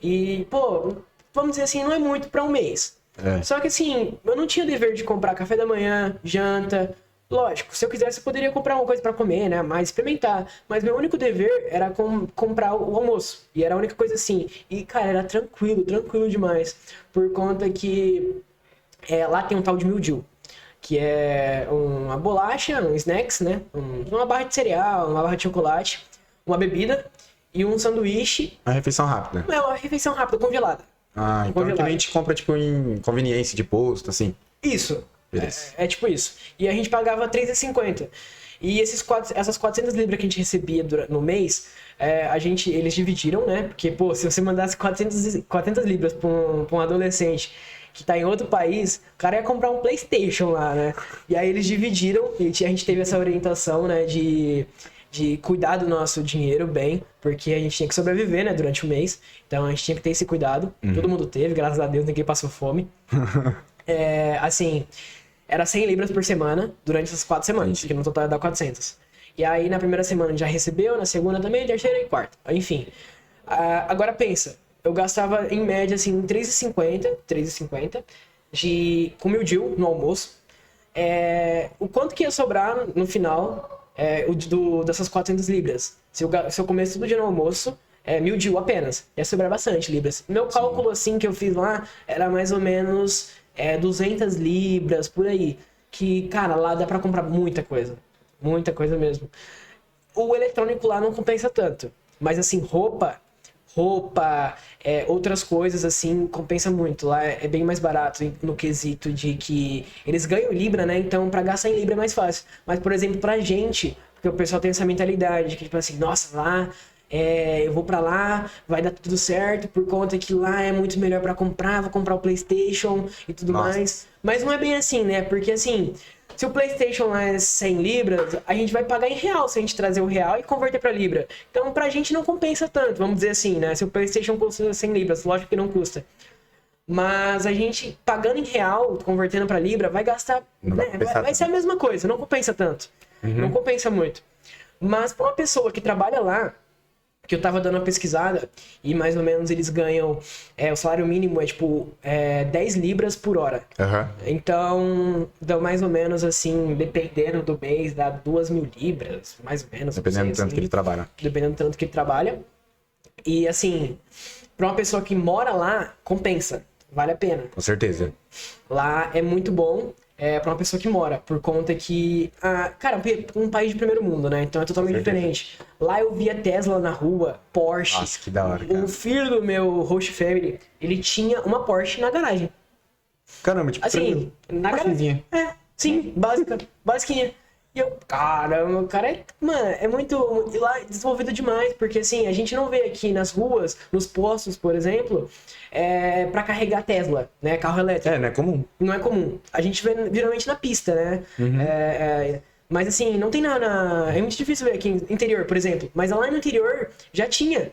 E, pô, vamos dizer assim, não é muito para um mês. Só que assim, eu não tinha o dever de comprar café da manhã, janta. Lógico, se eu quisesse, eu poderia comprar uma coisa para comer, né? Mas experimentar. Mas meu único dever era comprar o almoço. E era a única coisa assim. E, cara, era tranquilo demais. Por conta que lá tem um tal de mildiu, que é uma bolacha, um snacks, né? Uma barra de cereal, uma barra de chocolate, uma bebida e um sanduíche. Uma refeição rápida. É uma refeição rápida, congelada. Então Congelada. que a gente compra, tipo, em conveniência de posto, assim. Isso. Beleza. É tipo isso. E a gente pagava R$3,50. E essas 400 libras que a gente recebia no mês, eles dividiram, né? Porque, pô, se você mandasse 400 libras pra um adolescente que tá em outro país, o cara ia comprar um PlayStation lá, né? E aí eles dividiram, e a gente teve essa orientação, né, de cuidar do nosso dinheiro bem, porque a gente tinha que sobreviver, né, durante o mês. Então a gente tinha que ter esse cuidado. Todo mundo teve, graças a Deus, ninguém passou fome. Assim, era 100 libras por semana durante essas 4 semanas, que no total ia dar 400. E aí na primeira semana a gente já recebeu, na segunda também, terceira e quarta. Enfim. Agora pensa, eu gastava em média assim R$3,50 com mildiu no almoço. O quanto que ia sobrar no final dessas 400 libras? Se eu comesse todo dia no almoço, mildiu apenas. Ia sobrar bastante libras. Meu cálculo assim que eu fiz lá era mais ou menos 200 libras, por aí. Que, cara, lá dá pra comprar muita coisa. Muita coisa mesmo. O eletrônico lá não compensa tanto. Mas assim, roupa, outras coisas assim, compensa muito. Lá é bem mais barato no quesito de que eles ganham Libra, né? Então, pra gastar em Libra é mais fácil. Mas, por exemplo, pra gente, porque o pessoal tem essa mentalidade que, tipo assim, nossa, lá, eu vou pra lá, vai dar tudo certo, por conta que lá é muito melhor pra comprar, vou comprar o PlayStation e tudo mais. Mas não é bem assim, né? Porque, assim, se o PlayStation lá é 100 libras, a gente vai pagar em real se a gente trazer o real e converter pra Libra. Então, pra gente não compensa tanto, vamos dizer assim, né? Se o PlayStation custa 100 libras, lógico que não custa. Mas a gente, pagando em real, convertendo pra Libra, vai gastar... Vai ser a mesma coisa, não compensa tanto. Não compensa muito. Mas pra uma pessoa que trabalha lá, que eu tava dando uma pesquisada, e mais ou menos eles ganham, o salário mínimo é tipo 10 libras por hora. Então, dá mais ou menos assim, dependendo do mês, dá 2.000 libras, mais ou menos. Dependendo do tanto assim, que ele trabalha. Dependendo do tanto que ele trabalha. E assim, pra uma pessoa que mora lá, compensa, vale a pena. Com certeza. Lá é muito bom. Pra uma pessoa que mora, por conta que... cara, um país de primeiro mundo, né? Então é totalmente diferente. Lá eu via Tesla na rua, Porsche. Nossa, que da hora, cara. O filho do meu host family, ele tinha uma Porsche na garagem. Caramba, tipo, Assim, na garagem. Porschezinha. Sim, basiquinha. E eu, caramba, o cara é, mano, é muito e lá desenvolvido demais, porque assim, a gente não vê aqui nas ruas, nos postos, por exemplo, pra carregar Tesla, né, carro elétrico. Não é comum. Não é comum. A gente vê geralmente na pista, né? Mas assim, não tem nada. É muito difícil ver aqui no interior, por exemplo. Mas lá no interior já tinha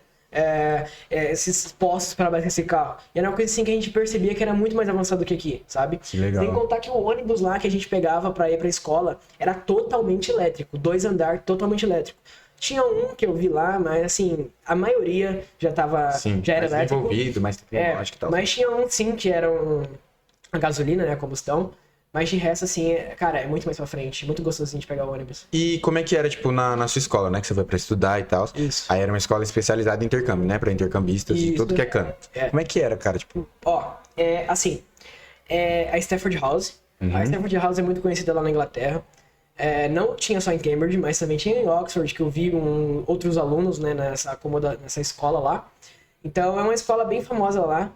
esses postos para abastecer carro. E era uma coisa assim que a gente percebia que era muito mais avançado do que aqui, sabe? Que legal. Sem contar que o ônibus lá que a gente pegava para ir pra escola era totalmente elétrico. 2 andares, totalmente elétrico. Tinha um que eu vi lá, mas assim, a maioria já tava. Sim, já era mais elétrico. desenvolvido, mais tecnológico e tal. Mas tinha um sim que era a gasolina, né? A combustão. Mas de resto, assim, cara, é muito mais pra frente. Muito gostosinho de pegar o ônibus. E como é que era, tipo, na sua escola, né? Que você foi pra estudar e tal. Isso. Aí era uma escola especializada em intercâmbio, né? Pra intercambistas e Isso. tudo que é canto. Como é que era, cara? Tipo, Ó, assim, a Stafford House. A Stafford House é muito conhecida lá na Inglaterra. Não tinha só em Cambridge, mas também tinha em Oxford, que eu vi outros alunos, né, nessa escola lá. Então, é uma escola bem famosa lá.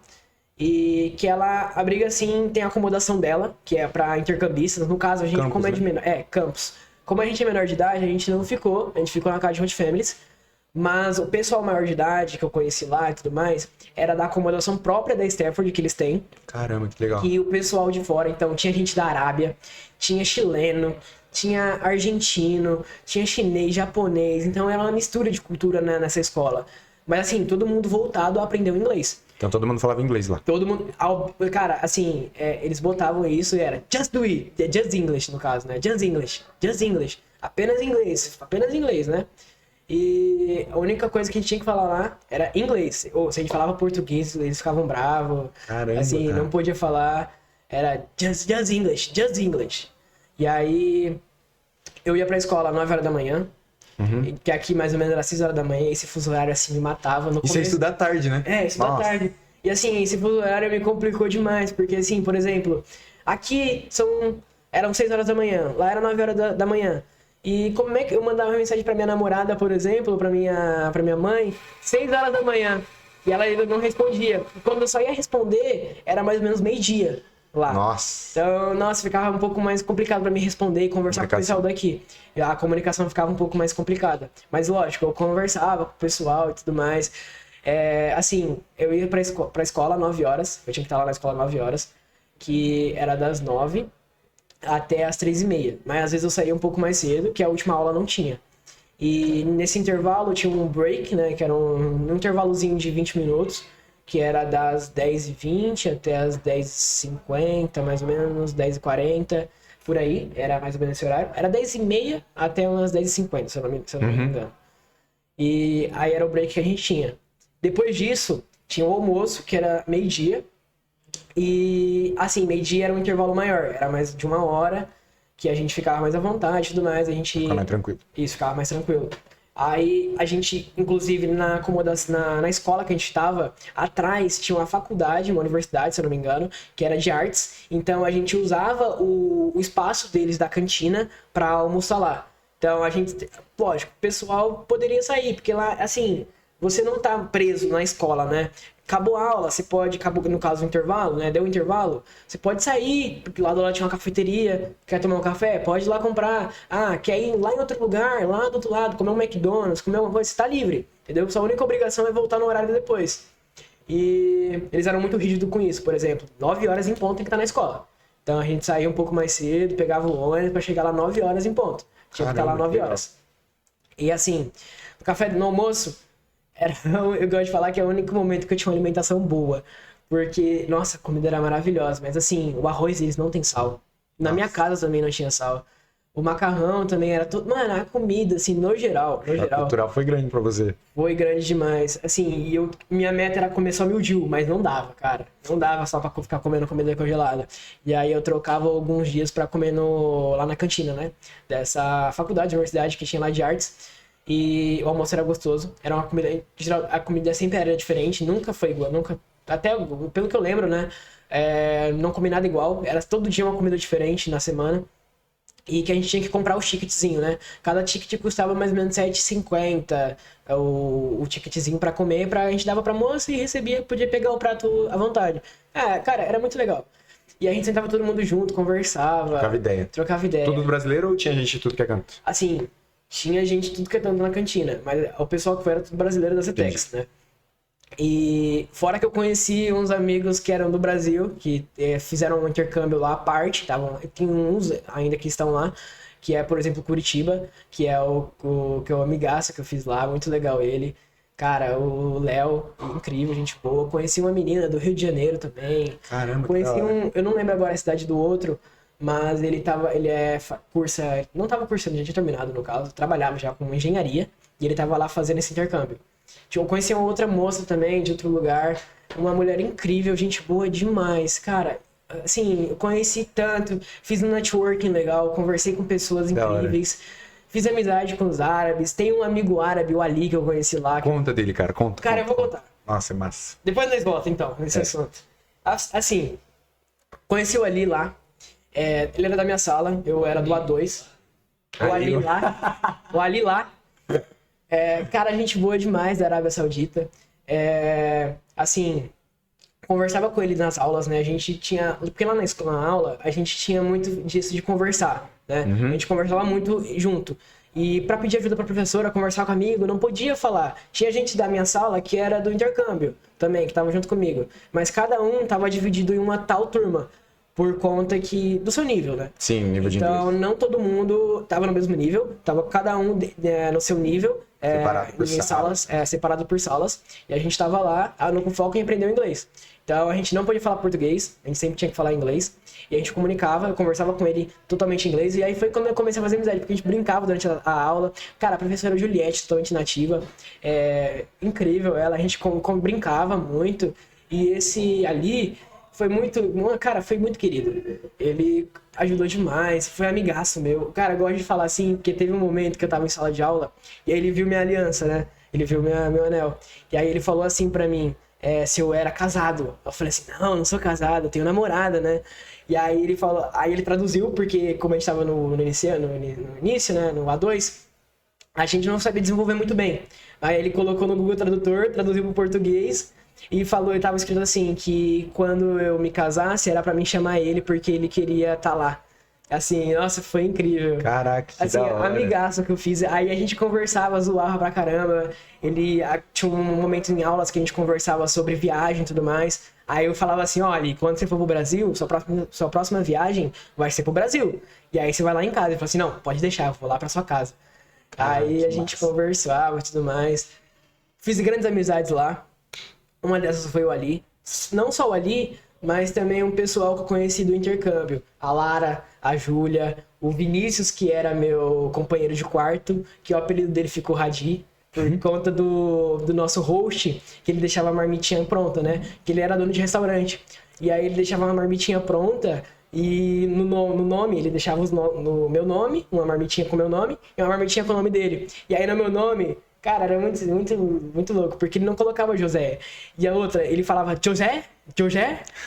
E que ela abriga, assim, tem a acomodação dela, que é pra intercambistas. No caso, a gente, Campus, como é de né? menor... campus. Como a gente é menor de idade, a gente não ficou. A gente ficou na casa de Hot Families. Mas o pessoal maior de idade, que eu conheci lá e tudo mais, era da acomodação própria da Stafford, que eles têm. caramba, que legal. E o pessoal de fora, então, tinha gente da Arábia, tinha chileno, tinha argentino, tinha chinês, japonês. Então, era uma mistura de cultura, né, nessa escola. Mas, assim, todo mundo voltado a aprender o inglês. Então todo mundo falava inglês lá. Todo mundo... Cara, assim, eles botavam isso e era just do it. Just English, no caso, né? Just English. Just English. Apenas inglês, né? E a única coisa que a gente tinha que falar lá era inglês. Ou se a gente falava português, eles ficavam bravos. Caramba, assim, cara. não podia falar. Era just English, just English. E aí, eu ia pra escola às 9 horas da manhã. Que aqui mais ou menos era 6 horas da manhã. E esse fuso horário assim me matava no E você começo. estuda à tarde, né? Estudar Nossa. tarde. E assim, esse fuso horário me complicou demais. Porque assim, por exemplo, aqui eram 6 horas da manhã. Lá era 9 horas da manhã. E como é que eu mandava uma mensagem pra minha namorada, por exemplo, pra minha mãe, 6 horas da manhã. E ela não respondia. Quando eu só ia responder, era mais ou menos meio-dia lá. Nossa. Então, ficava um pouco mais complicado pra me responder e conversar com o pessoal daqui. E a comunicação ficava um pouco mais complicada. Mas lógico, eu conversava com o pessoal e tudo mais. Assim, eu ia pra escola às 9 horas. Eu tinha que estar lá na escola às 9 horas. Que era das 9 até as 3h30. Mas às vezes eu saía um pouco mais cedo, que a última aula não tinha. E nesse intervalo tinha um break, né? Que era um intervalozinho de 20 minutos. Que era das 10h20 até as 10h50, mais ou menos, 10h40, por aí. Era mais ou menos esse horário. Era 10h30 até umas 10h50, se eu não me engano. E aí era o break que a gente tinha. Depois disso, tinha o almoço, que era meio-dia. E, assim, meio-dia era um intervalo maior. Era mais de 1 hora, que a gente ficava mais à vontade e tudo mais. A gente... Ficava mais tranquilo. Isso, ficava mais tranquilo. Aí a gente, inclusive, na escola que a gente estava, atrás tinha uma faculdade, uma universidade, se eu não me engano, que era de artes. Então a gente usava o espaço deles da cantina para almoçar lá. Então a gente, lógico, o pessoal poderia sair, porque lá, assim, você não tá preso na escola, né? Acabou a aula, você pode, no caso do intervalo, né? Deu o intervalo, você pode sair, porque lá do lado tinha uma cafeteria, quer tomar um café? Pode ir lá comprar. Ah, quer ir lá em outro lugar, lá do outro lado, comer um McDonald's, comer uma coisa, você tá livre, entendeu? Sua única obrigação é voltar no horário depois. E eles eram muito rígidos com isso, por exemplo, 9 horas em ponto tem que estar na escola. Então a gente saía um pouco mais cedo, pegava o ônibus pra chegar lá 9 horas em ponto. Tinha que estar lá 9 horas. E assim, no almoço, eu gosto de falar que é o único momento que eu tinha uma alimentação boa. Porque, nossa, a comida era maravilhosa. Mas assim, o arroz deles não tem sal. Na minha casa também não tinha sal. O macarrão também era tudo... Mano, a comida, assim, no geral... A cultural foi grande pra você. Foi grande demais. Assim, minha meta era comer só mildiu, mas não dava, cara. Não dava só pra ficar comendo comida congelada. E aí eu trocava alguns dias pra comer lá na cantina, né? Dessa faculdade, universidade que tinha lá de artes. E o almoço era gostoso. Era uma comida... A comida sempre era diferente, nunca foi igual, nunca... Até pelo que eu lembro, né? Não comi nada igual. Era todo dia uma comida diferente na semana. E que a gente tinha que comprar o ticketzinho, né? Cada ticket custava mais ou menos R$7,50 o ticketzinho pra comer. A gente dava pra moça e recebia, podia pegar o prato à vontade. Cara, era muito legal. E a gente sentava todo mundo junto, conversava. Trocava ideia. Tudo brasileiro ou tinha gente de tudo que é canto? Assim, tinha gente de tudo que é canto na cantina, mas o pessoal que foi era tudo brasileiro das ETECs, né? E fora que eu conheci uns amigos que eram do Brasil, que fizeram um intercâmbio lá à parte, tem uns ainda que estão lá, que é, por exemplo, Curitiba, que é que é o amigaço que eu fiz lá, muito legal ele. Cara, o Léo, incrível, gente boa. Conheci uma menina do Rio de Janeiro também. Caramba, conheci eu não lembro agora a cidade do outro, mas ele não tava cursando, já tinha terminado no caso, trabalhava já com engenharia, e ele tava lá fazendo esse intercâmbio. Eu conheci uma outra moça também, de outro lugar, uma mulher incrível, gente boa demais, cara. Assim, eu conheci tanto, fiz um networking legal, conversei com pessoas incríveis, fiz amizade com os árabes, tem um amigo árabe, o Ali, que eu conheci lá. Conta dele, cara, conta. Cara, eu vou contar. Nossa, é massa. Depois nós voltamos, então, nesse assunto. Assim, conheci o Ali lá, ele era da minha sala, eu era do A2. O Ali lá, cara, gente boa demais da Arábia Saudita. Assim, conversava com ele nas aulas, né? A gente tinha... Porque lá na aula, a gente tinha muito disso de conversar, né? A gente conversava muito junto. E pra pedir ajuda pra professora, conversar comigo, não podia falar. Tinha gente da minha sala que era do intercâmbio também, que tava junto comigo. Mas cada um tava dividido em uma tal turma. Por conta do seu nível, né? Sim, nível de inglês. Então, não todo mundo tava no mesmo nível. Tava cada um no seu nível. Separado por salas. Separado por salas. E a gente tava lá com foco em aprender o inglês. Então, a gente não podia falar português. A gente sempre tinha que falar inglês. E a gente comunicava, eu conversava com ele totalmente em inglês. E aí foi quando eu comecei a fazer amizade. Porque a gente brincava durante a aula. Cara, a professora Juliette, totalmente nativa. Incrível ela. A gente brincava muito. E esse ali... foi muito querido. Ele ajudou demais, foi amigaço meu. Cara, eu gosto de falar assim, porque teve um momento que eu tava em sala de aula, e aí ele viu minha aliança, né? Ele viu meu anel. E aí ele falou assim pra mim, se eu era casado. Eu falei assim, não sou casado, eu tenho namorada, né? E aí ele traduziu, porque como a gente tava no início, né? No A2, a gente não sabia desenvolver muito bem. Aí ele colocou no Google Tradutor, traduziu pro português, e tava escrito assim, que quando eu me casasse, era pra mim chamar ele, porque ele queria estar lá. Assim, nossa, foi incrível. Caraca, que assim, da hora. Amigaço que eu fiz. Aí a gente conversava, zoava pra caramba. Tinha um momento em aulas que a gente conversava sobre viagem e tudo mais. Aí eu falava assim, olha, quando você for pro Brasil, sua próxima viagem vai ser pro Brasil. E aí você vai lá em casa. Ele falou assim, não, pode deixar, eu vou lá pra sua casa. Aí a gente conversava e tudo mais. Fiz grandes amizades lá. Uma dessas foi o Ali. Não só o Ali, mas também um pessoal que eu conheci do intercâmbio. A Lara, a Júlia, o Vinícius, que era meu companheiro de quarto, que o apelido dele ficou Radi, por conta do nosso host, que ele deixava a marmitinha pronta, né? Que ele era dono de restaurante. E aí ele deixava uma marmitinha pronta e no nome ele deixava no meu nome, uma marmitinha com o meu nome e uma marmitinha com o nome dele. E aí no meu nome... Cara, era muito, muito, muito louco, porque ele não colocava José. E a outra, ele falava José?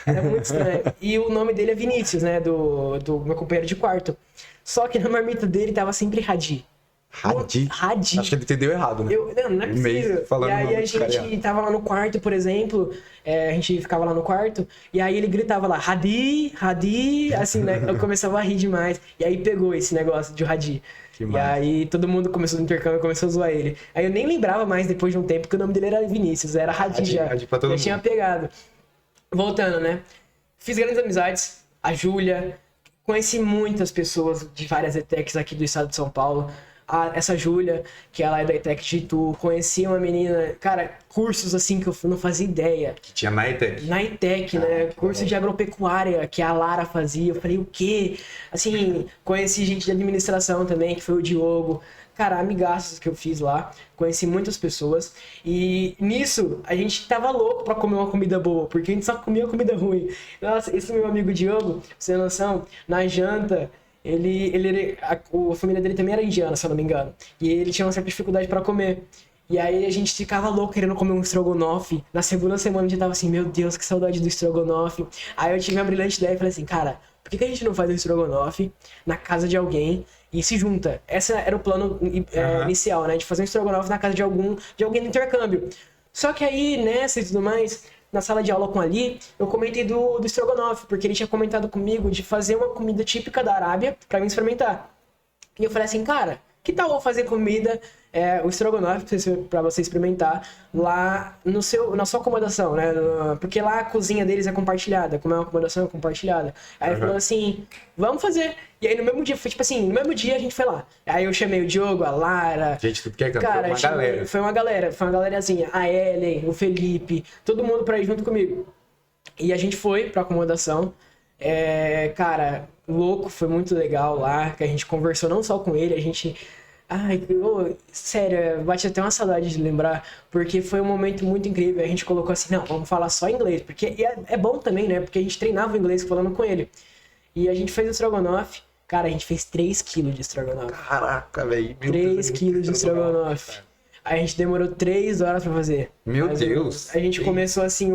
Era muito estranho. E o nome dele é Vinícius, né? Do meu companheiro de quarto. Só que na marmita dele tava sempre Radi. Radi? Acho que ele entendeu errado, né? Não é possível. E aí a gente tava lá no quarto, por exemplo, a gente ficava lá no quarto, e aí ele gritava lá, Radi, assim, né? Eu começava a rir demais. E aí pegou esse negócio de Radi. E aí todo mundo começou no intercâmbio e começou a zoar ele. Aí eu nem lembrava mais depois de um tempo que o nome dele era Vinícius, era Radi já. Já tinha pegado. Voltando, né? Fiz grandes amizades, a Júlia, conheci muitas pessoas de várias ETECs aqui do estado de São Paulo. Essa Júlia, que ela é da ETEC de Itu, conheci uma menina, cara, cursos assim que eu não fazia ideia. Que tinha na ETEC? Na ETEC, né? Curso de agropecuária, que a Lara fazia. Eu falei, o quê? Assim, conheci gente de administração também, que foi o Diogo. Cara, amigaços que eu fiz lá. Conheci muitas pessoas. E nisso, a gente tava louco pra comer uma comida boa, porque a gente só comia comida ruim. Nossa, esse meu amigo Diogo, pra você ter noção, na janta... a família dele também era indiana, se eu não me engano. E ele tinha uma certa dificuldade pra comer. E aí a gente ficava louco querendo comer um estrogonofe. Na segunda semana a gente tava assim, meu Deus, que saudade do estrogonofe. Aí eu tive uma brilhante ideia e falei assim, cara, por que a gente não faz um estrogonofe na casa de alguém e se junta? Esse era o plano inicial, né? De fazer um estrogonofe na casa de alguém do intercâmbio. Só que aí, nessa e tudo mais, na sala de aula com a Ali, eu comentei do estrogonofe, porque ele tinha comentado comigo de fazer uma comida típica da Arábia pra mim experimentar. E eu falei assim, cara, que tal eu fazer comida, o estrogonofe, pra você experimentar lá na sua acomodação, né? Porque lá a cozinha deles é compartilhada, como é uma acomodação é compartilhada. Aí ele falou assim, vamos fazer. E aí no mesmo dia, foi tipo assim, no mesmo dia a gente foi lá. Aí eu chamei o Diogo, a Lara. Gente, tudo que é canto, Cara, uma galera. foi uma galerazinha. A Ellen, o Felipe, todo mundo pra ir junto comigo. E a gente foi pra acomodação. Cara, louco, foi muito legal lá, que a gente conversou não só com ele, a gente... Ai, sério, bate até uma saudade de lembrar, porque foi um momento muito incrível. A gente colocou assim, não, vamos falar só inglês, porque é bom também, né? Porque a gente treinava o inglês falando com ele. E a gente fez o estrogonofe. Cara, a gente fez 3 quilos de estrogonofe. Caraca, velho. 3 quilos de estrogonofe. A gente demorou 3 horas pra fazer. Meu Deus. A gente começou assim,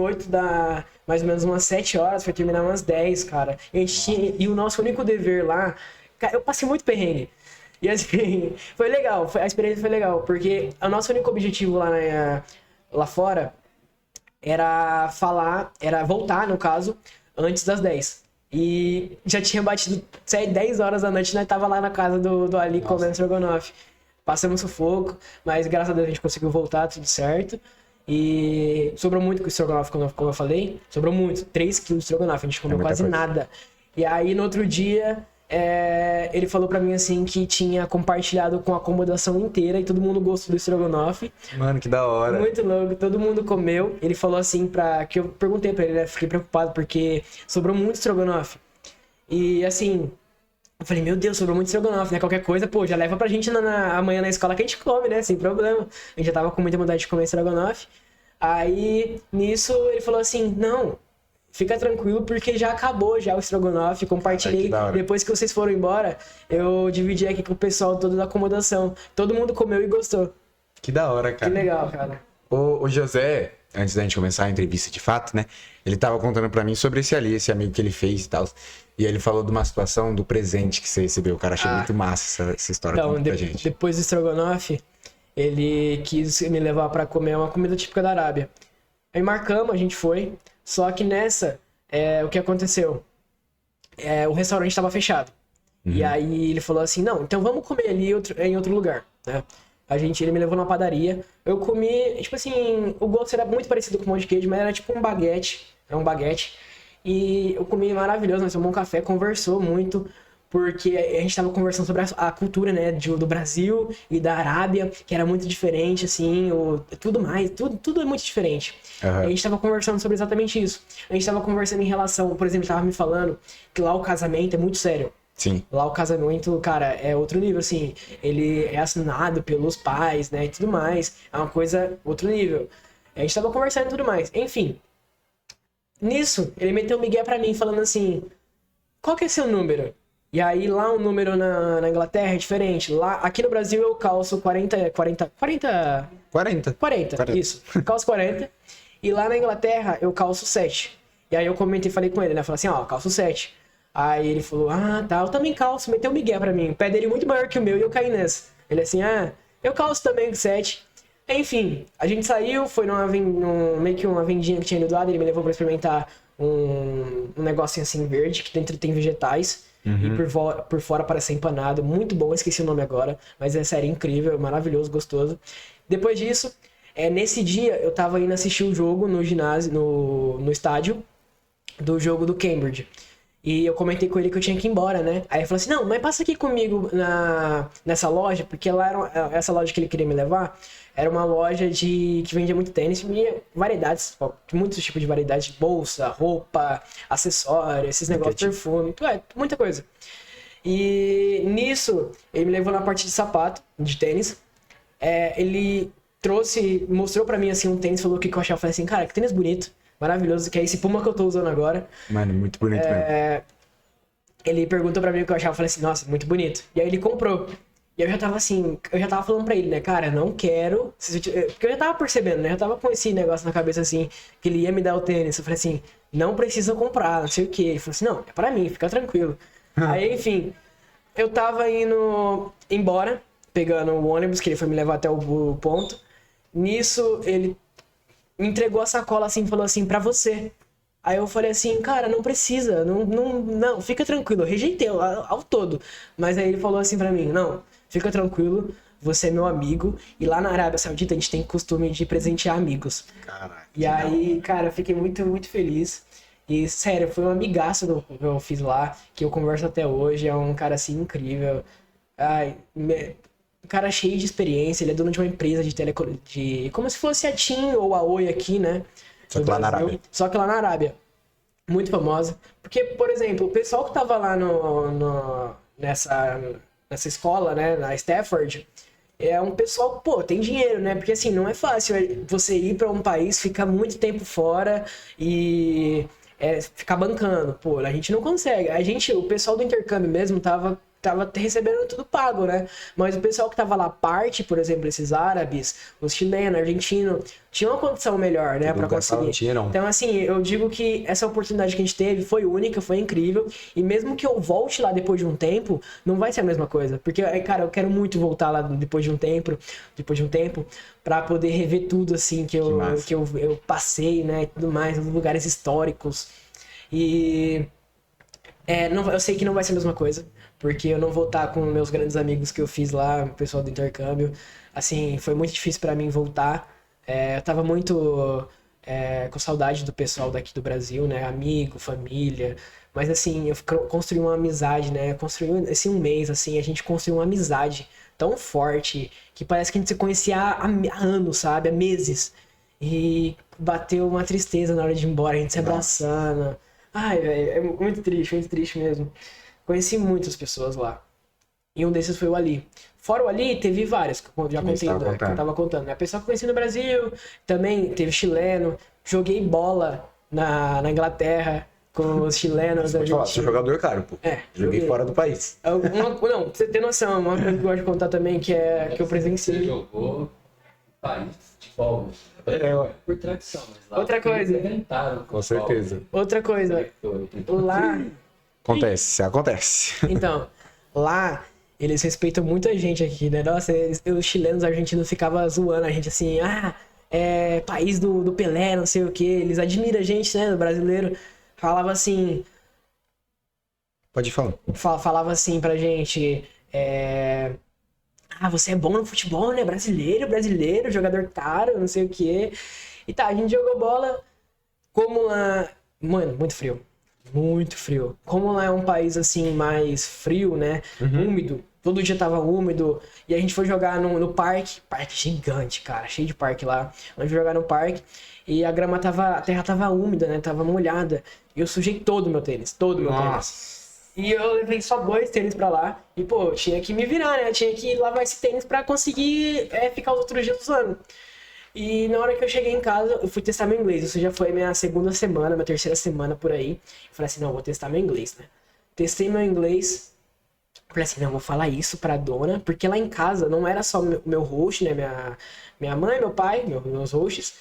mais ou menos umas 7 horas, foi terminar umas 10, cara. E o nosso único dever lá, cara, eu passei muito perrengue. E assim, foi legal, a experiência foi legal, porque o nosso único objetivo lá fora era voltar, no caso, antes das 10. E já tinha batido 10 horas da noite, nós tava lá na casa do Ali comendo estrogonofe. Passamos sufoco, mas graças a Deus a gente conseguiu voltar, tudo certo. E sobrou muito com o estrogonofe, como eu falei. Sobrou muito, 3 quilos de estrogonofe, a gente comeu quase nada. E aí no outro dia, ele falou pra mim assim que tinha compartilhado com a acomodação inteira e todo mundo gostou do estrogonofe. Mano, que da hora. Muito louco, todo mundo comeu. Ele falou assim que eu perguntei pra ele, né? Fiquei preocupado porque sobrou muito estrogonofe. E assim, eu falei, meu Deus, sobrou muito estrogonofe, né? Qualquer coisa, pô, já leva pra gente amanhã na escola que a gente come, né? Sem problema. A gente já tava com muita vontade de comer estrogonofe. Aí, nisso, ele falou assim, não, fica tranquilo porque já acabou já o estrogonofe, compartilhei. Depois que vocês foram embora, eu dividi aqui com o pessoal todo da acomodação. Todo mundo comeu e gostou. Que da hora, cara. Que legal, cara. O José, antes da gente começar a entrevista de fato, né? Ele tava contando pra mim sobre esse amigo que ele fez e tal. E ele falou de uma situação do presente que você recebeu. O cara achou muito massa essa história. Então, pra gente. Depois do estrogonofe, ele quis me levar pra comer uma comida típica da Arábia. Aí marcamos, a gente foi. Só que nessa, o que aconteceu? O restaurante estava fechado. E aí ele falou assim, não, então vamos comer ali em outro lugar, né? Ele me levou numa padaria. Eu comi, tipo assim, o gosto era muito parecido com o pão de queijo, mas era tipo um baguete. Era um baguete. E eu comi maravilhoso, nós tomamos um café, conversou muito, porque a gente tava conversando sobre a cultura, né, do Brasil e da Arábia, que era muito diferente, assim, tudo é muito diferente. E a gente tava conversando sobre exatamente isso. A gente tava conversando em relação, por exemplo, tava me falando que lá o casamento é muito sério. Sim. Lá o casamento, cara, é outro nível, assim, ele é assinado pelos pais, né, e tudo mais, é uma coisa, outro nível. A gente tava conversando e tudo mais, enfim. Nisso, ele meteu um migué pra mim, falando assim, qual que é seu número? E aí, lá o número na Inglaterra é diferente. Lá, aqui no Brasil eu calço 40, isso, calço 40. E lá na Inglaterra eu calço 7. E aí eu comentei, falei com ele, né, falei assim, ó, calço 7. Aí ele falou, tá, eu também calço, meteu um migué pra mim. O pé dele é muito maior que o meu e eu caí nessa. Ele assim, eu calço também 7. Enfim, a gente saiu, foi meio que uma vendinha que tinha ali do lado, ele me levou pra experimentar um negocinho assim verde, que dentro tem vegetais, e por fora parece empanado, muito bom, esqueci o nome agora, mas é sério, incrível, maravilhoso, gostoso. Depois disso, nesse dia eu tava indo assistir o jogo no ginásio, no estádio, do jogo do Cambridge. E eu comentei com ele que eu tinha que ir embora, né? Aí ele falou assim, não, mas passa aqui comigo nessa loja, porque lá essa loja que ele queria me levar era uma loja que vendia muito tênis e variedades, muitos tipos de variedades, bolsa, roupa, acessório, esses negócios, perfume, muita coisa. E nisso, ele me levou na parte de sapato, de tênis. Ele mostrou pra mim assim um tênis, falou o que eu achava, eu falei assim, cara, que tênis bonito. Maravilhoso, que é esse Puma que eu tô usando agora. Mano, muito bonito mesmo. Ele perguntou pra mim o que eu achava, eu falei assim, nossa, muito bonito. E aí ele comprou. E eu já tava falando pra ele, né, cara, não quero... Porque eu já tava percebendo, né, eu tava com esse negócio na cabeça assim, que ele ia me dar o tênis. Eu falei assim, não precisa comprar, não sei o quê. Ele falou assim, não, é pra mim, fica tranquilo. Aí, enfim, eu tava indo embora, pegando o ônibus, que ele foi me levar até o ponto. Nisso, ele me entregou a sacola assim, falou assim, pra você. Aí eu falei assim, cara, não precisa, não, fica tranquilo. Eu rejeitei ao todo. Mas aí ele falou assim pra mim, não, fica tranquilo, você é meu amigo. E lá na Arábia Saudita a gente tem costume de presentear amigos. Caraca. E aí, cara, eu fiquei muito, muito feliz. E, sério, foi um amigaço que eu fiz lá, que eu converso até hoje. É um cara, assim, incrível. Ai, um cara cheio de experiência. Ele é dono de uma empresa de como se fosse a TIM ou a Oi aqui, né? Só no que lá na Brasil. Arábia. Só que lá na Arábia. Muito famosa. Porque, por exemplo, o pessoal que tava lá nessa escola, né, na Stafford, é um pessoal, pô, tem dinheiro, né? Porque assim, não é fácil você ir pra um país, ficar muito tempo fora e ficar bancando. Pô, a gente não consegue. O pessoal do intercâmbio mesmo tava recebendo tudo pago, né? Mas o pessoal que tava lá, por exemplo, esses árabes, os chilenos, argentinos, tinha uma condição melhor, né, pra conseguir. Então, assim, eu digo que essa oportunidade que a gente teve foi única, foi incrível. E mesmo que eu volte lá depois de um tempo, não vai ser a mesma coisa. Porque, cara, eu quero muito voltar lá depois de um tempo, pra poder rever tudo, assim, que eu passei, né, e tudo mais, nos lugares históricos. E eu sei que não vai ser a mesma coisa, porque eu não vou estar com meus grandes amigos que eu fiz lá, o pessoal do intercâmbio. Assim, foi muito difícil pra mim voltar. Eu tava muito com saudade do pessoal daqui do Brasil, né? Amigo, família. Mas assim, eu construí uma amizade, né? Construí esse um mês, assim, a gente construiu uma amizade tão forte que parece que a gente se conhecia há anos, sabe? Há meses. E bateu uma tristeza na hora de ir embora, a gente se abraçando. Ai, velho, é muito triste mesmo. Conheci muitas pessoas lá. E um desses foi o Ali. Fora o Ali, teve vários, que eu já contei, que eu tava contando. A pessoa que eu conheci no Brasil, também teve chileno. Joguei bola na Inglaterra com os chilenos. Pode falar, sou jogador caro, pô. Joguei fora do país. Não, pra você ter noção, uma coisa que eu gosto de contar também, que eu presenciei. Você jogou país de futebol. Por tradição, mas lá Outra coisa. Com certeza. Outra coisa. Lá. Acontece. Então, lá, eles respeitam muita gente aqui, né? Nossa, os chilenos, os argentinos ficavam zoando a gente assim, país do Pelé, não sei o quê. Eles admiram a gente, né, do brasileiro. Falava assim... Pode falar. Falava assim pra gente, você é bom no futebol, né? Brasileiro, jogador caro, não sei o quê. E tá, a gente jogou bola, como lá... Mano, muito frio. Muito frio. Como lá é um país, assim, mais frio, né? Úmido. Todo dia tava úmido. E a gente foi jogar no parque. Parque gigante, cara. Cheio de parque lá. A gente foi jogar no parque. E a terra tava úmida, né? Tava molhada. E eu sujei todo o meu tênis. Tênis. E eu levei só 2 tênis pra lá. E, pô, eu tinha que me virar, né? Eu tinha que lavar esse tênis pra conseguir ficar os outros dias usando. E na hora que eu cheguei em casa, eu fui testar meu inglês. Isso já foi minha terceira semana por aí. Eu falei assim, não, vou testar meu inglês, né? Testei meu inglês. Falei assim, não, vou falar isso pra dona. Porque lá em casa não era só meu host, né? Minha mãe, meu pai, meus hosts.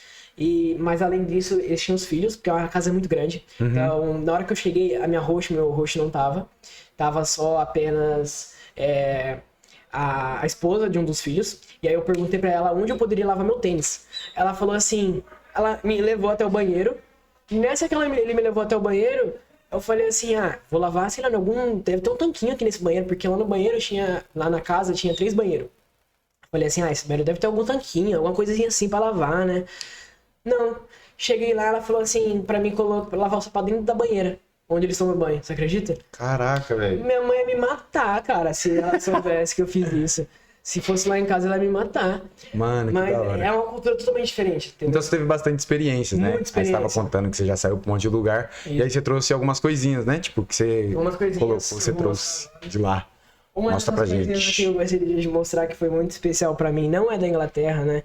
Mas além disso, eles tinham os filhos, porque a casa é muito grande. Então, na hora que eu cheguei, meu host não tava. Tava só apenas a esposa de um dos filhos. E aí eu perguntei pra ela onde eu poderia lavar meu tênis. Ela falou assim, ela me levou até o banheiro. E nessa que ele me levou até o banheiro, eu falei assim, vou lavar, sei lá, deve ter um tanquinho aqui nesse banheiro, porque lá no banheiro lá na casa tinha 3 banheiros. Eu falei assim, esse banheiro deve ter algum tanquinho, alguma coisinha assim pra lavar, né? Não. Cheguei lá, ela falou assim, pra mim lavar o sapato dentro da banheira, onde eles tomam banho. Você acredita? Caraca, velho. Minha mãe ia me matar, cara, se ela soubesse que eu fiz isso. Se fosse lá em casa, ela ia me matar. Mano, que da hora. É uma cultura totalmente diferente, entendeu? Então você teve bastante experiências, né? Muita experiência. Aí você tava contando que você já saiu pra um monte de lugar. Isso. E aí você trouxe algumas coisinhas, né? Tipo, que você colocou, você trouxe de lá. Mostra pra gente. Uma das coisinhas que eu gostaria de mostrar que foi muito especial pra mim, não é da Inglaterra, né?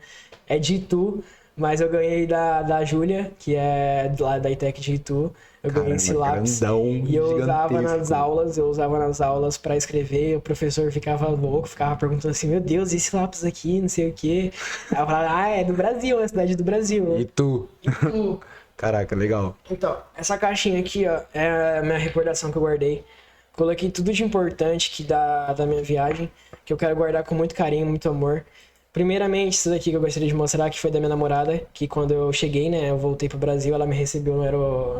É de Itu, mas eu ganhei da Júlia, que é lá da ITEC de Itu. Eu ganhei esse lápis. E eu usava nas aulas pra escrever. O professor ficava louco, ficava perguntando assim, meu Deus, esse lápis aqui, não sei o quê. Aí eu falava, é do Brasil, é a cidade do Brasil. Itu. Caraca, legal. Então, essa caixinha aqui, ó, é a minha recordação que eu guardei. Coloquei tudo de importante da minha viagem, que eu quero guardar com muito carinho, muito amor. Primeiramente, isso daqui que eu gostaria de mostrar, que foi da minha namorada, que quando eu cheguei, né, eu voltei pro Brasil, ela me recebeu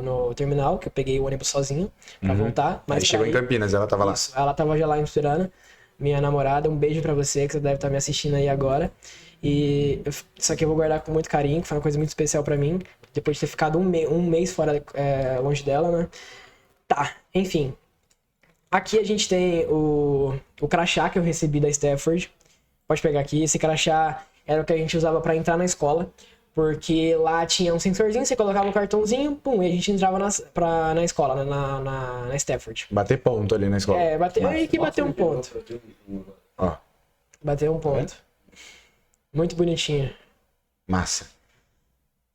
no terminal, que eu peguei o ônibus sozinho pra voltar. Mas chegou em Campinas, ela tava lá. Isso, ela tava já lá em Ipirana, minha namorada. Um beijo pra você, que você deve estar me assistindo aí agora. E isso aqui eu vou guardar com muito carinho, que foi uma coisa muito especial pra mim, depois de ter ficado um mês fora, longe dela, né. Tá, enfim. Aqui a gente tem o crachá que eu recebi da Stafford. Pode pegar aqui. Esse crachá era o que a gente usava pra entrar na escola. Porque lá tinha um sensorzinho, você colocava o cartãozinho, pum, e a gente entrava na escola, né, na Stafford. Bater ponto ali na escola. Aí que bateu um ponto. Ó, Bateu um ponto. Muito bonitinho. massa.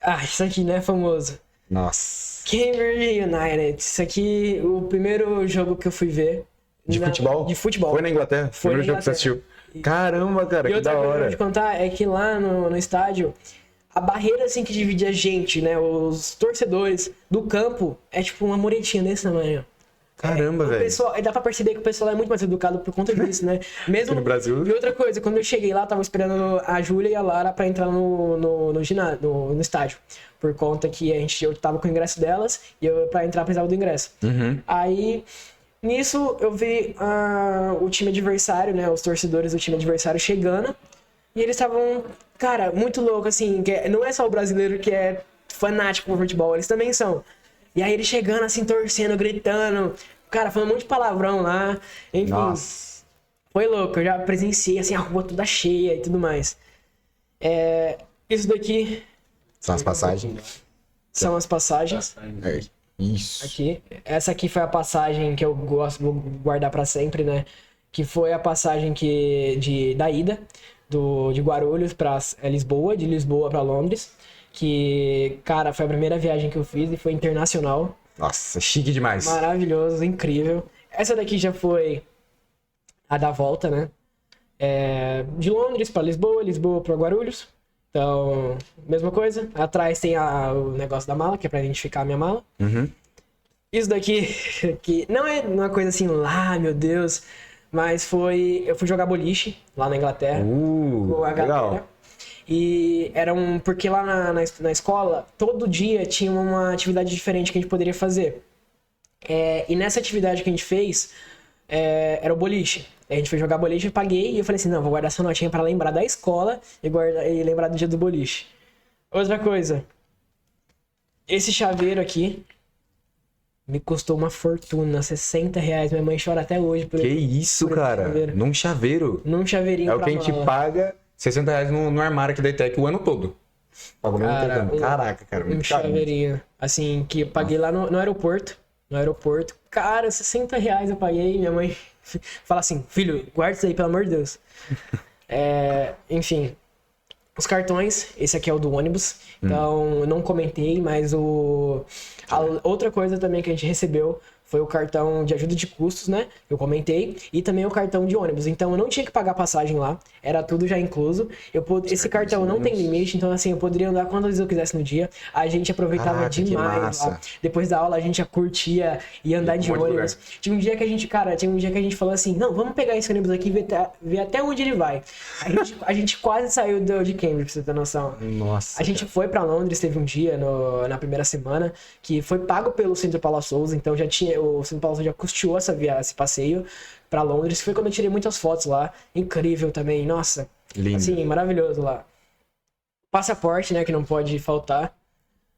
Ah, isso aqui, né, famoso. Nossa. Cambridge United. Isso aqui, o primeiro jogo que eu fui ver. De futebol? De futebol. Foi na Inglaterra? Foi Primeiro na jogo que você Inglaterra. assistiu. Caramba, cara, E que outra da coisa que eu vou hora. te contar é que lá no estádio, a barreira assim que divide a gente, né, os torcedores do campo, é tipo uma muretinha desse tamanho. Caramba, O velho. pessoal, dá pra perceber que o pessoal é muito mais educado por conta disso, né? Mesmo Aqui no Brasil. E outra coisa, quando eu cheguei lá, tava esperando a Júlia e a Lara pra entrar no ginásio, no estádio. Por conta que eu tava com o ingresso delas e eu, pra entrar, precisava do ingresso. Aí, nisso, eu vi o time adversário, né? Os torcedores do time adversário chegando. E eles estavam, cara, muito louco, assim. Não é só o brasileiro que é fanático por futebol, eles também são. E aí eles chegando, assim, torcendo, gritando. Cara, falando um monte de palavrão lá. Enfim, Nossa. foi louco. Eu já presenciei, assim, a rua toda cheia e tudo mais. Isso daqui São as passagens. são as passagens. É, isso. Aqui. Essa aqui foi a passagem que eu gosto, vou guardar pra sempre, né? Que foi a passagem da ida de Guarulhos pra Lisboa, de Lisboa pra Londres. Que, cara, foi a primeira viagem que eu fiz e foi internacional. Nossa, chique demais. Maravilhoso, incrível. Essa daqui já foi a da volta, né? De Londres pra Lisboa, Lisboa pra Guarulhos. Então, mesma coisa. Atrás tem o negócio da mala, que é pra identificar a minha mala. Isso daqui, que não é uma coisa assim lá, meu Deus, mas eu fui jogar boliche lá na Inglaterra com a legal. galera. E porque lá na escola, todo dia tinha uma atividade diferente que a gente poderia fazer. E nessa atividade que a gente fez, era o boliche. A gente foi jogar boliche, eu paguei e eu falei assim, não, vou guardar essa notinha pra lembrar da escola e lembrar do dia do boliche. Outra coisa, esse chaveiro aqui me custou uma fortuna, R$60. Minha mãe chora até hoje por Que isso, por esse cara? chaveiro. Num chaveiro. Num chaveirinho É o pra que a gente mala. paga R$60 no armário aqui da ETEC o ano todo. Pagou mesmo Cara, tempo. Caraca, cara, Um muito caro. chaveirinho, assim, que eu paguei lá no aeroporto. No aeroporto. Cara, R$60 eu paguei. Minha mãe fala assim, filho, guarda isso aí, pelo amor de Deus. Enfim, os cartões, esse aqui é o do ônibus. Então, eu não comentei, mas a outra coisa também que a gente recebeu foi o cartão de ajuda de custos, né? Eu comentei. E também o cartão de ônibus. Então, eu não tinha que pagar passagem lá. Era tudo já incluso. Esse cartão não tem limite. Então, assim, eu poderia andar quantas vezes eu quisesse no dia. A gente aproveitava Caraca, que demais massa. lá. Depois da aula, a gente já curtia e andar de Um monte de ônibus. Tinha um dia que a gente falou assim, não, vamos pegar esse ônibus aqui e ver até onde ele vai. A gente quase saiu de Cambridge, pra você ter noção. Nossa. A gente foi pra Londres, teve um dia na primeira semana que foi pago pelo Centro Paula Souza, então o Centro Paula Souza já custeou esse passeio pra Londres. Foi quando eu tirei muitas fotos lá, incrível também, nossa, Lindo. assim, maravilhoso lá. Passaporte, né, que não pode faltar,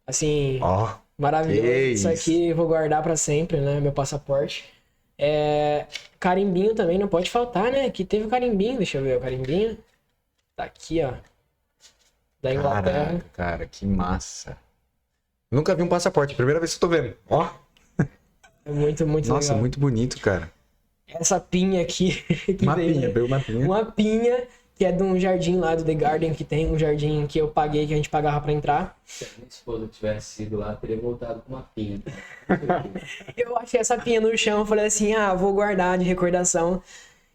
assim, Ó, maravilhoso. que Isso aqui eu vou guardar pra sempre, né, meu passaporte. Carimbinho também não pode faltar, né, aqui teve o carimbinho, deixa eu ver o carimbinho. Tá aqui, ó. Da Inglaterra. caraca, cara, que massa. Nunca vi um passaporte, primeira vez que eu tô vendo. Ó, É muito, muito nossa, legal. muito bonito, cara. Essa pinha aqui. Que Mapinha, veio uma pinha. Uma pinha que é de um jardim lá do The Garden, que tem um jardim que eu paguei, que a gente pagava pra entrar. Se a minha esposa tivesse ido lá, teria voltado com uma pinha. Eu achei essa pinha no chão, eu falei assim, vou guardar de recordação.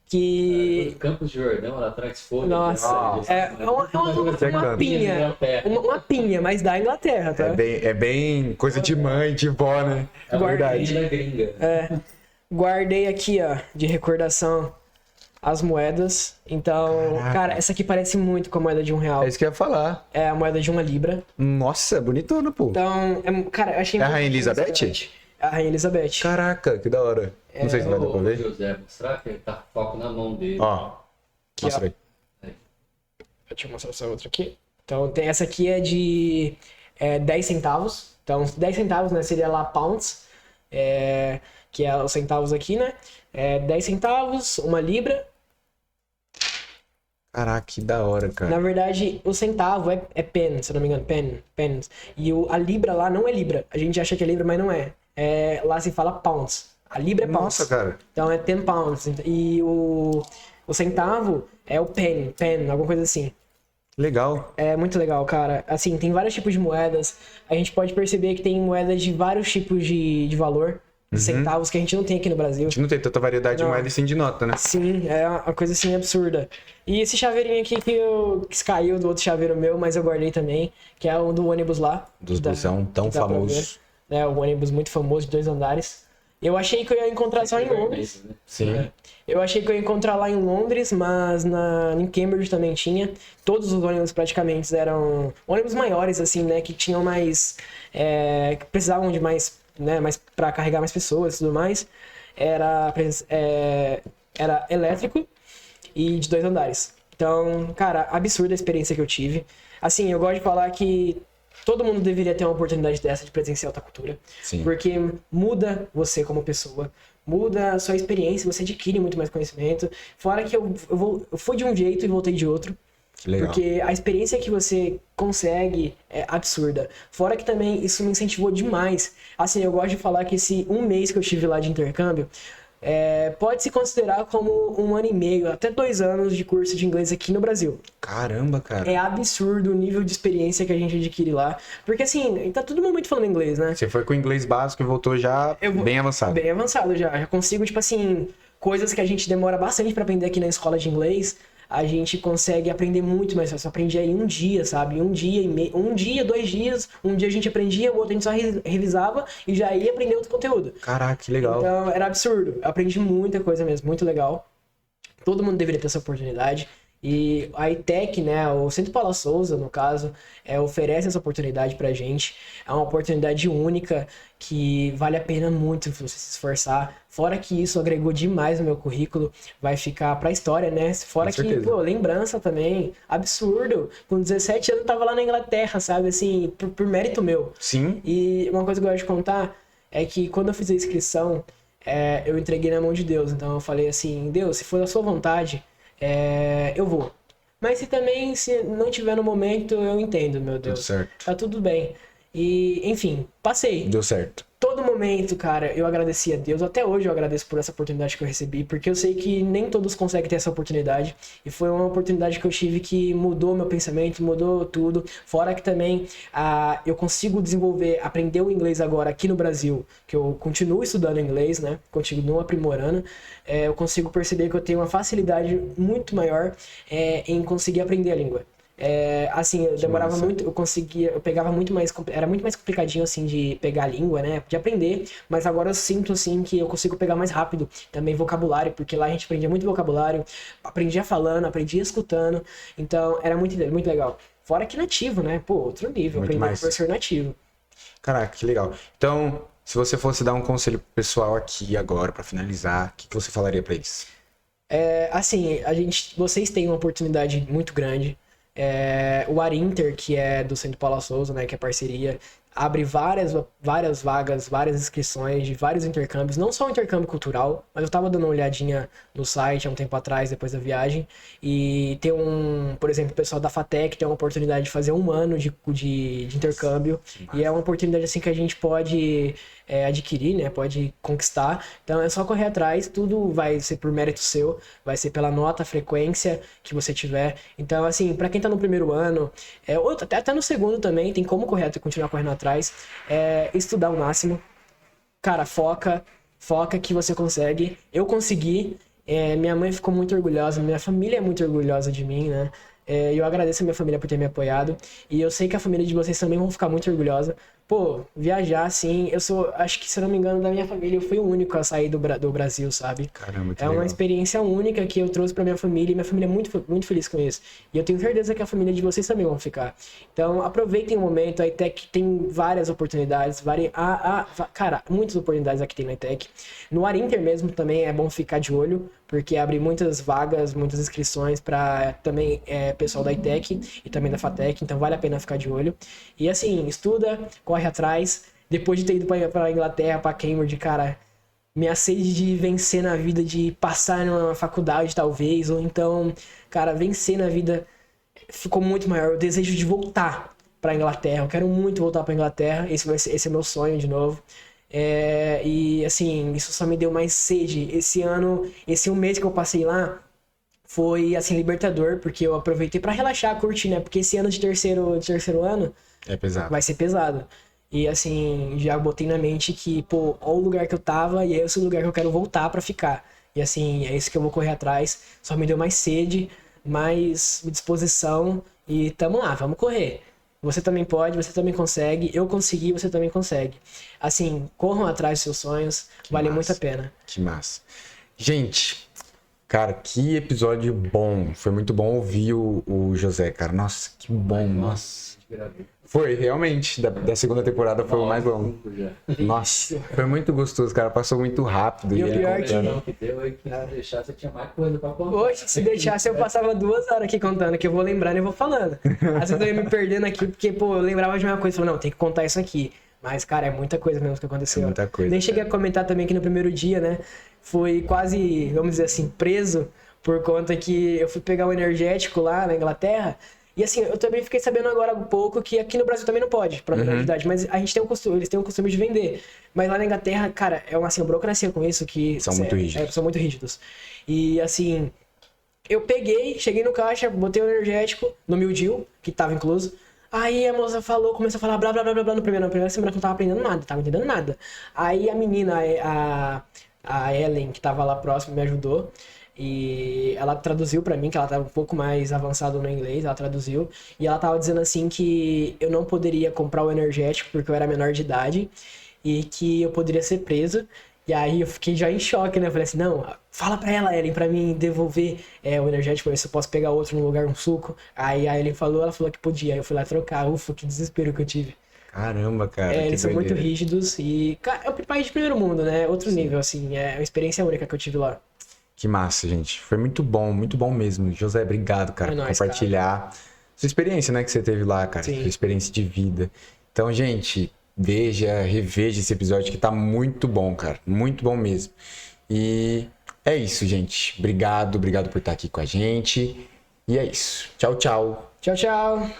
Que. No Campos de Jordão, ela traz folha. Nossa, uma pinha. Uma pinha, mas da Inglaterra, tá? É bem coisa de mãe, de vó, né? É Guardei. verdade. Da gringa. Guardei aqui, ó, de recordação. as moedas. Então, Caraca. cara, essa aqui parece muito com a moeda de R$1. É isso que eu ia falar. É a moeda de 1 libra. Nossa, é bonitona, pô. Então, cara, eu achei É a muito Rainha Elizabeth? interessante. É a Rainha Elizabeth. Caraca, que da hora. Não sei se vai dar pra O ver. José mostrar que ele tá com foco na mão dele. Ó, mostra aí. Deixa eu mostrar essa outra aqui. Então, tem essa aqui é de 10 centavos. Então, 10 centavos, né, seria lá pounds, que é os centavos aqui, né? 10 centavos, 1 libra. Caraca, que da hora, cara. Na verdade, o centavo é pen, se eu não me engano, pens. E a libra lá não é libra. A gente acha que é libra, mas não é. Lá se fala pounds. A libra é pounds. Nossa, cara. Então é 10 pounds. E o centavo é o pen, alguma coisa assim. Legal. É muito legal, cara. Assim, tem vários tipos de moedas. A gente pode perceber que tem moedas de vários tipos de valor, de centavos, que a gente não tem aqui no Brasil. A gente não tem tanta variedade de Não. moeda assim de nota, né? Sim, é uma coisa assim absurda. E esse chaveirinho aqui que caiu do outro chaveiro meu, mas eu guardei também, que é o do ônibus lá. Dos que dá- busão tão que dá pra famosos. ver, né? O ônibus muito famoso, de 2 andares. Eu achei que eu ia encontrar só em Londres. Sim. Eu achei que eu ia encontrar lá em Londres, mas em Cambridge também tinha. Todos os ônibus praticamente eram ônibus maiores, assim, né? Que tinham mais... que precisavam de mais, né? Mais para carregar mais pessoas e tudo mais. Era elétrico e de 2 andares. Então, cara, absurda a experiência que eu tive. Assim, eu gosto de falar que todo mundo deveria ter uma oportunidade dessa de presenciar outra cultura. Sim. Porque muda você como pessoa, muda a sua experiência, você adquire muito mais conhecimento. Fora que eu fui de um jeito e voltei de outro. Que legal. Porque a experiência que você consegue é absurda. Fora que também isso me incentivou demais. Assim, eu gosto de falar que esse 1 mês que eu tive lá de intercâmbio, pode se considerar como 1 ano e meio, até 2 anos de curso de inglês aqui no Brasil. Caramba, cara. É absurdo o nível de experiência que a gente adquire lá. Porque assim, tá todo mundo falando inglês, né? Você foi com inglês básico e voltou já bem avançado. Bem avançado já. Já consigo, tipo assim, coisas que a gente demora bastante pra aprender aqui na escola de inglês, a gente consegue aprender muito mais fácil. Eu aprendi aí 1 dia, sabe? 1 dia, 2 dias. Um dia a gente aprendia, o outro a gente só revisava e já ia aprender outro conteúdo. Caraca, que legal. Então, era absurdo. Eu aprendi muita coisa mesmo, muito legal. Todo mundo deveria ter essa oportunidade. E a ITEC, né, o Centro Paula Souza, no caso, oferece essa oportunidade pra gente. É uma oportunidade única que vale a pena muito você se esforçar. Fora que isso agregou demais no meu currículo, vai ficar pra história, né? Fora Com que, certeza. pô, lembrança também, absurdo. Com 17 anos eu tava lá na Inglaterra, sabe? Assim, por mérito meu. Sim. E uma coisa que eu gosto de contar é que quando eu fiz a inscrição, eu entreguei na mão de Deus. Então eu falei assim, Deus, se for da sua vontade, eu vou. Mas se não tiver no momento, eu entendo, meu Deus. Tudo certo. Tá tudo bem. E, enfim, passei. Deu certo. Todo momento, cara, eu agradeci a Deus. Até hoje eu agradeço por essa oportunidade que eu recebi, porque eu sei que nem todos conseguem ter essa oportunidade. E foi uma oportunidade que eu tive que mudou meu pensamento, mudou tudo. Fora que também eu consigo aprender o inglês agora aqui no Brasil, que eu continuo estudando inglês, né? Continuo aprimorando. Eu consigo perceber que eu tenho uma facilidade muito maior em conseguir aprender a língua. Assim, eu demorava massa. muito, eu pegava muito mais, era muito mais complicadinho, assim, de pegar a língua, né, de aprender, mas agora eu sinto, assim, que eu consigo pegar mais rápido, também vocabulário, porque lá a gente aprendia muito vocabulário, aprendia falando, aprendia escutando, então era muito, muito legal. Fora que nativo, né, pô, outro nível, Muito aprender mais. com professor nativo. Caraca, que legal. Então, se você fosse dar um conselho pro pessoal aqui agora, pra finalizar, o que você falaria pra eles? Assim, vocês têm uma oportunidade muito grande. O Arinter, que é do Centro Paula Souza, né, que é parceria, abre várias vagas, várias inscrições de vários intercâmbios, não só o intercâmbio cultural, mas eu tava dando uma olhadinha no site há um tempo atrás, depois da viagem, e tem por exemplo, o pessoal da FATEC tem uma oportunidade de fazer 1 ano de intercâmbio, e é uma oportunidade assim que a gente pode adquirir, né, pode conquistar, então é só correr atrás, tudo vai ser por mérito seu, vai ser pela nota, frequência que você tiver, então assim, pra quem tá no primeiro ano, ou até no segundo também, tem como continuar correndo atrás, estudar ao máximo, cara, foca que você consegue, eu consegui, minha mãe ficou muito orgulhosa, minha família é muito orgulhosa de mim, né, eu agradeço a minha família por ter me apoiado, e eu sei que a família de vocês também vão ficar muito orgulhosa, pô, viajar, assim, acho que, se eu não me engano, da minha família, eu fui o único a sair do Brasil, sabe? Caramba, que É uma legal. experiência única que eu trouxe pra minha família, e minha família é muito, muito feliz com isso. E eu tenho certeza que a família de vocês também vão ficar. Então, aproveitem o momento, a ETEC tem várias oportunidades, cara, muitas oportunidades aqui tem na ETEC. No Arinter mesmo também é bom ficar de olho, porque abre muitas vagas, muitas inscrições para também pessoal da ETEC e também da FATEC, então vale a pena ficar de olho. E assim, estuda, corre atrás. Depois de ter ido para Inglaterra, para Cambridge, cara, minha sede de vencer na vida, de passar numa faculdade talvez, ou então, cara, vencer na vida ficou muito maior. O desejo de voltar para Inglaterra, eu quero muito voltar para Inglaterra, esse é meu sonho de novo. E assim, isso só me deu mais sede. Esse um mês que eu passei lá foi assim libertador, porque eu aproveitei para relaxar, curtir, né? Porque esse ano de terceiro ano É pesado. vai ser pesado. E assim, já botei na mente que, pô, olha o lugar que eu tava e é esse o lugar que eu quero voltar pra ficar. E assim, é isso que eu vou correr atrás. Só me deu mais sede, mais disposição e tamo lá, vamos correr. Você também pode, você também consegue. Eu consegui, você também consegue. Assim, corram atrás dos seus sonhos, vale massa. muito a pena. Que massa. Gente, cara, que episódio bom. Foi muito bom ouvir o José, cara. Nossa, que bom, nossa. Foi, realmente. Da segunda temporada foi o mais longo. Nossa, foi muito gostoso, cara. Passou muito rápido. E o ele pior é contando. que deu aí que se deixar, você tinha mais coisa pra contar. Hoje, se deixasse, eu passava 2 horas aqui contando, que eu vou lembrando e vou falando. Às vezes eu ia me perdendo aqui, porque, pô, eu lembrava de uma coisa e falava, não, tem que contar isso aqui. Mas, cara, é muita coisa mesmo que aconteceu. É muita coisa, Nem cheguei a comentar também que no primeiro dia, né, foi quase, vamos dizer assim, preso, por conta que eu fui pegar o energético lá na Inglaterra. E assim, eu também fiquei sabendo agora há pouco que aqui no Brasil também não pode, pra menor de idade, mas a gente tem eles têm o costume de vender. Mas lá na Inglaterra, cara, é uma assim, burocracia com isso que... São muito rígidos. São muito rígidos. E assim, eu cheguei no caixa, botei o energético no Mil Deal, que tava incluso. Aí a moça começou a falar blá blá blá blá blá na primeira semana que eu não tava aprendendo nada, tava entendendo nada. Aí a menina, a Ellen, que tava lá próximo, me ajudou. E ela traduziu pra mim, que ela tava um pouco mais avançada no inglês, ela traduziu. E ela tava dizendo assim que eu não poderia comprar o energético porque eu era menor de idade e que eu poderia ser preso. E aí eu fiquei já em choque, né? Eu falei assim, não, fala pra ela, Ellen, pra mim devolver o energético, pra ver se eu posso pegar outro no lugar, um suco. Aí a Ellen ela falou que podia. Aí eu fui lá trocar. Ufa, que desespero que eu tive. Caramba, cara. que Eles são muito doideira. rígidos e, cara, é um país de primeiro mundo, né? Outro nível, assim, é uma experiência única que eu tive lá. Que massa, gente. Foi muito bom mesmo. José, obrigado, cara, É por nóis, compartilhar sua experiência, né, que você teve lá, cara. Sim. Sua experiência de vida. Então, gente, reveja esse episódio que tá muito bom, cara. Muito bom mesmo. E é isso, gente. Obrigado por estar aqui com a gente. E é isso. Tchau, tchau. Tchau, tchau!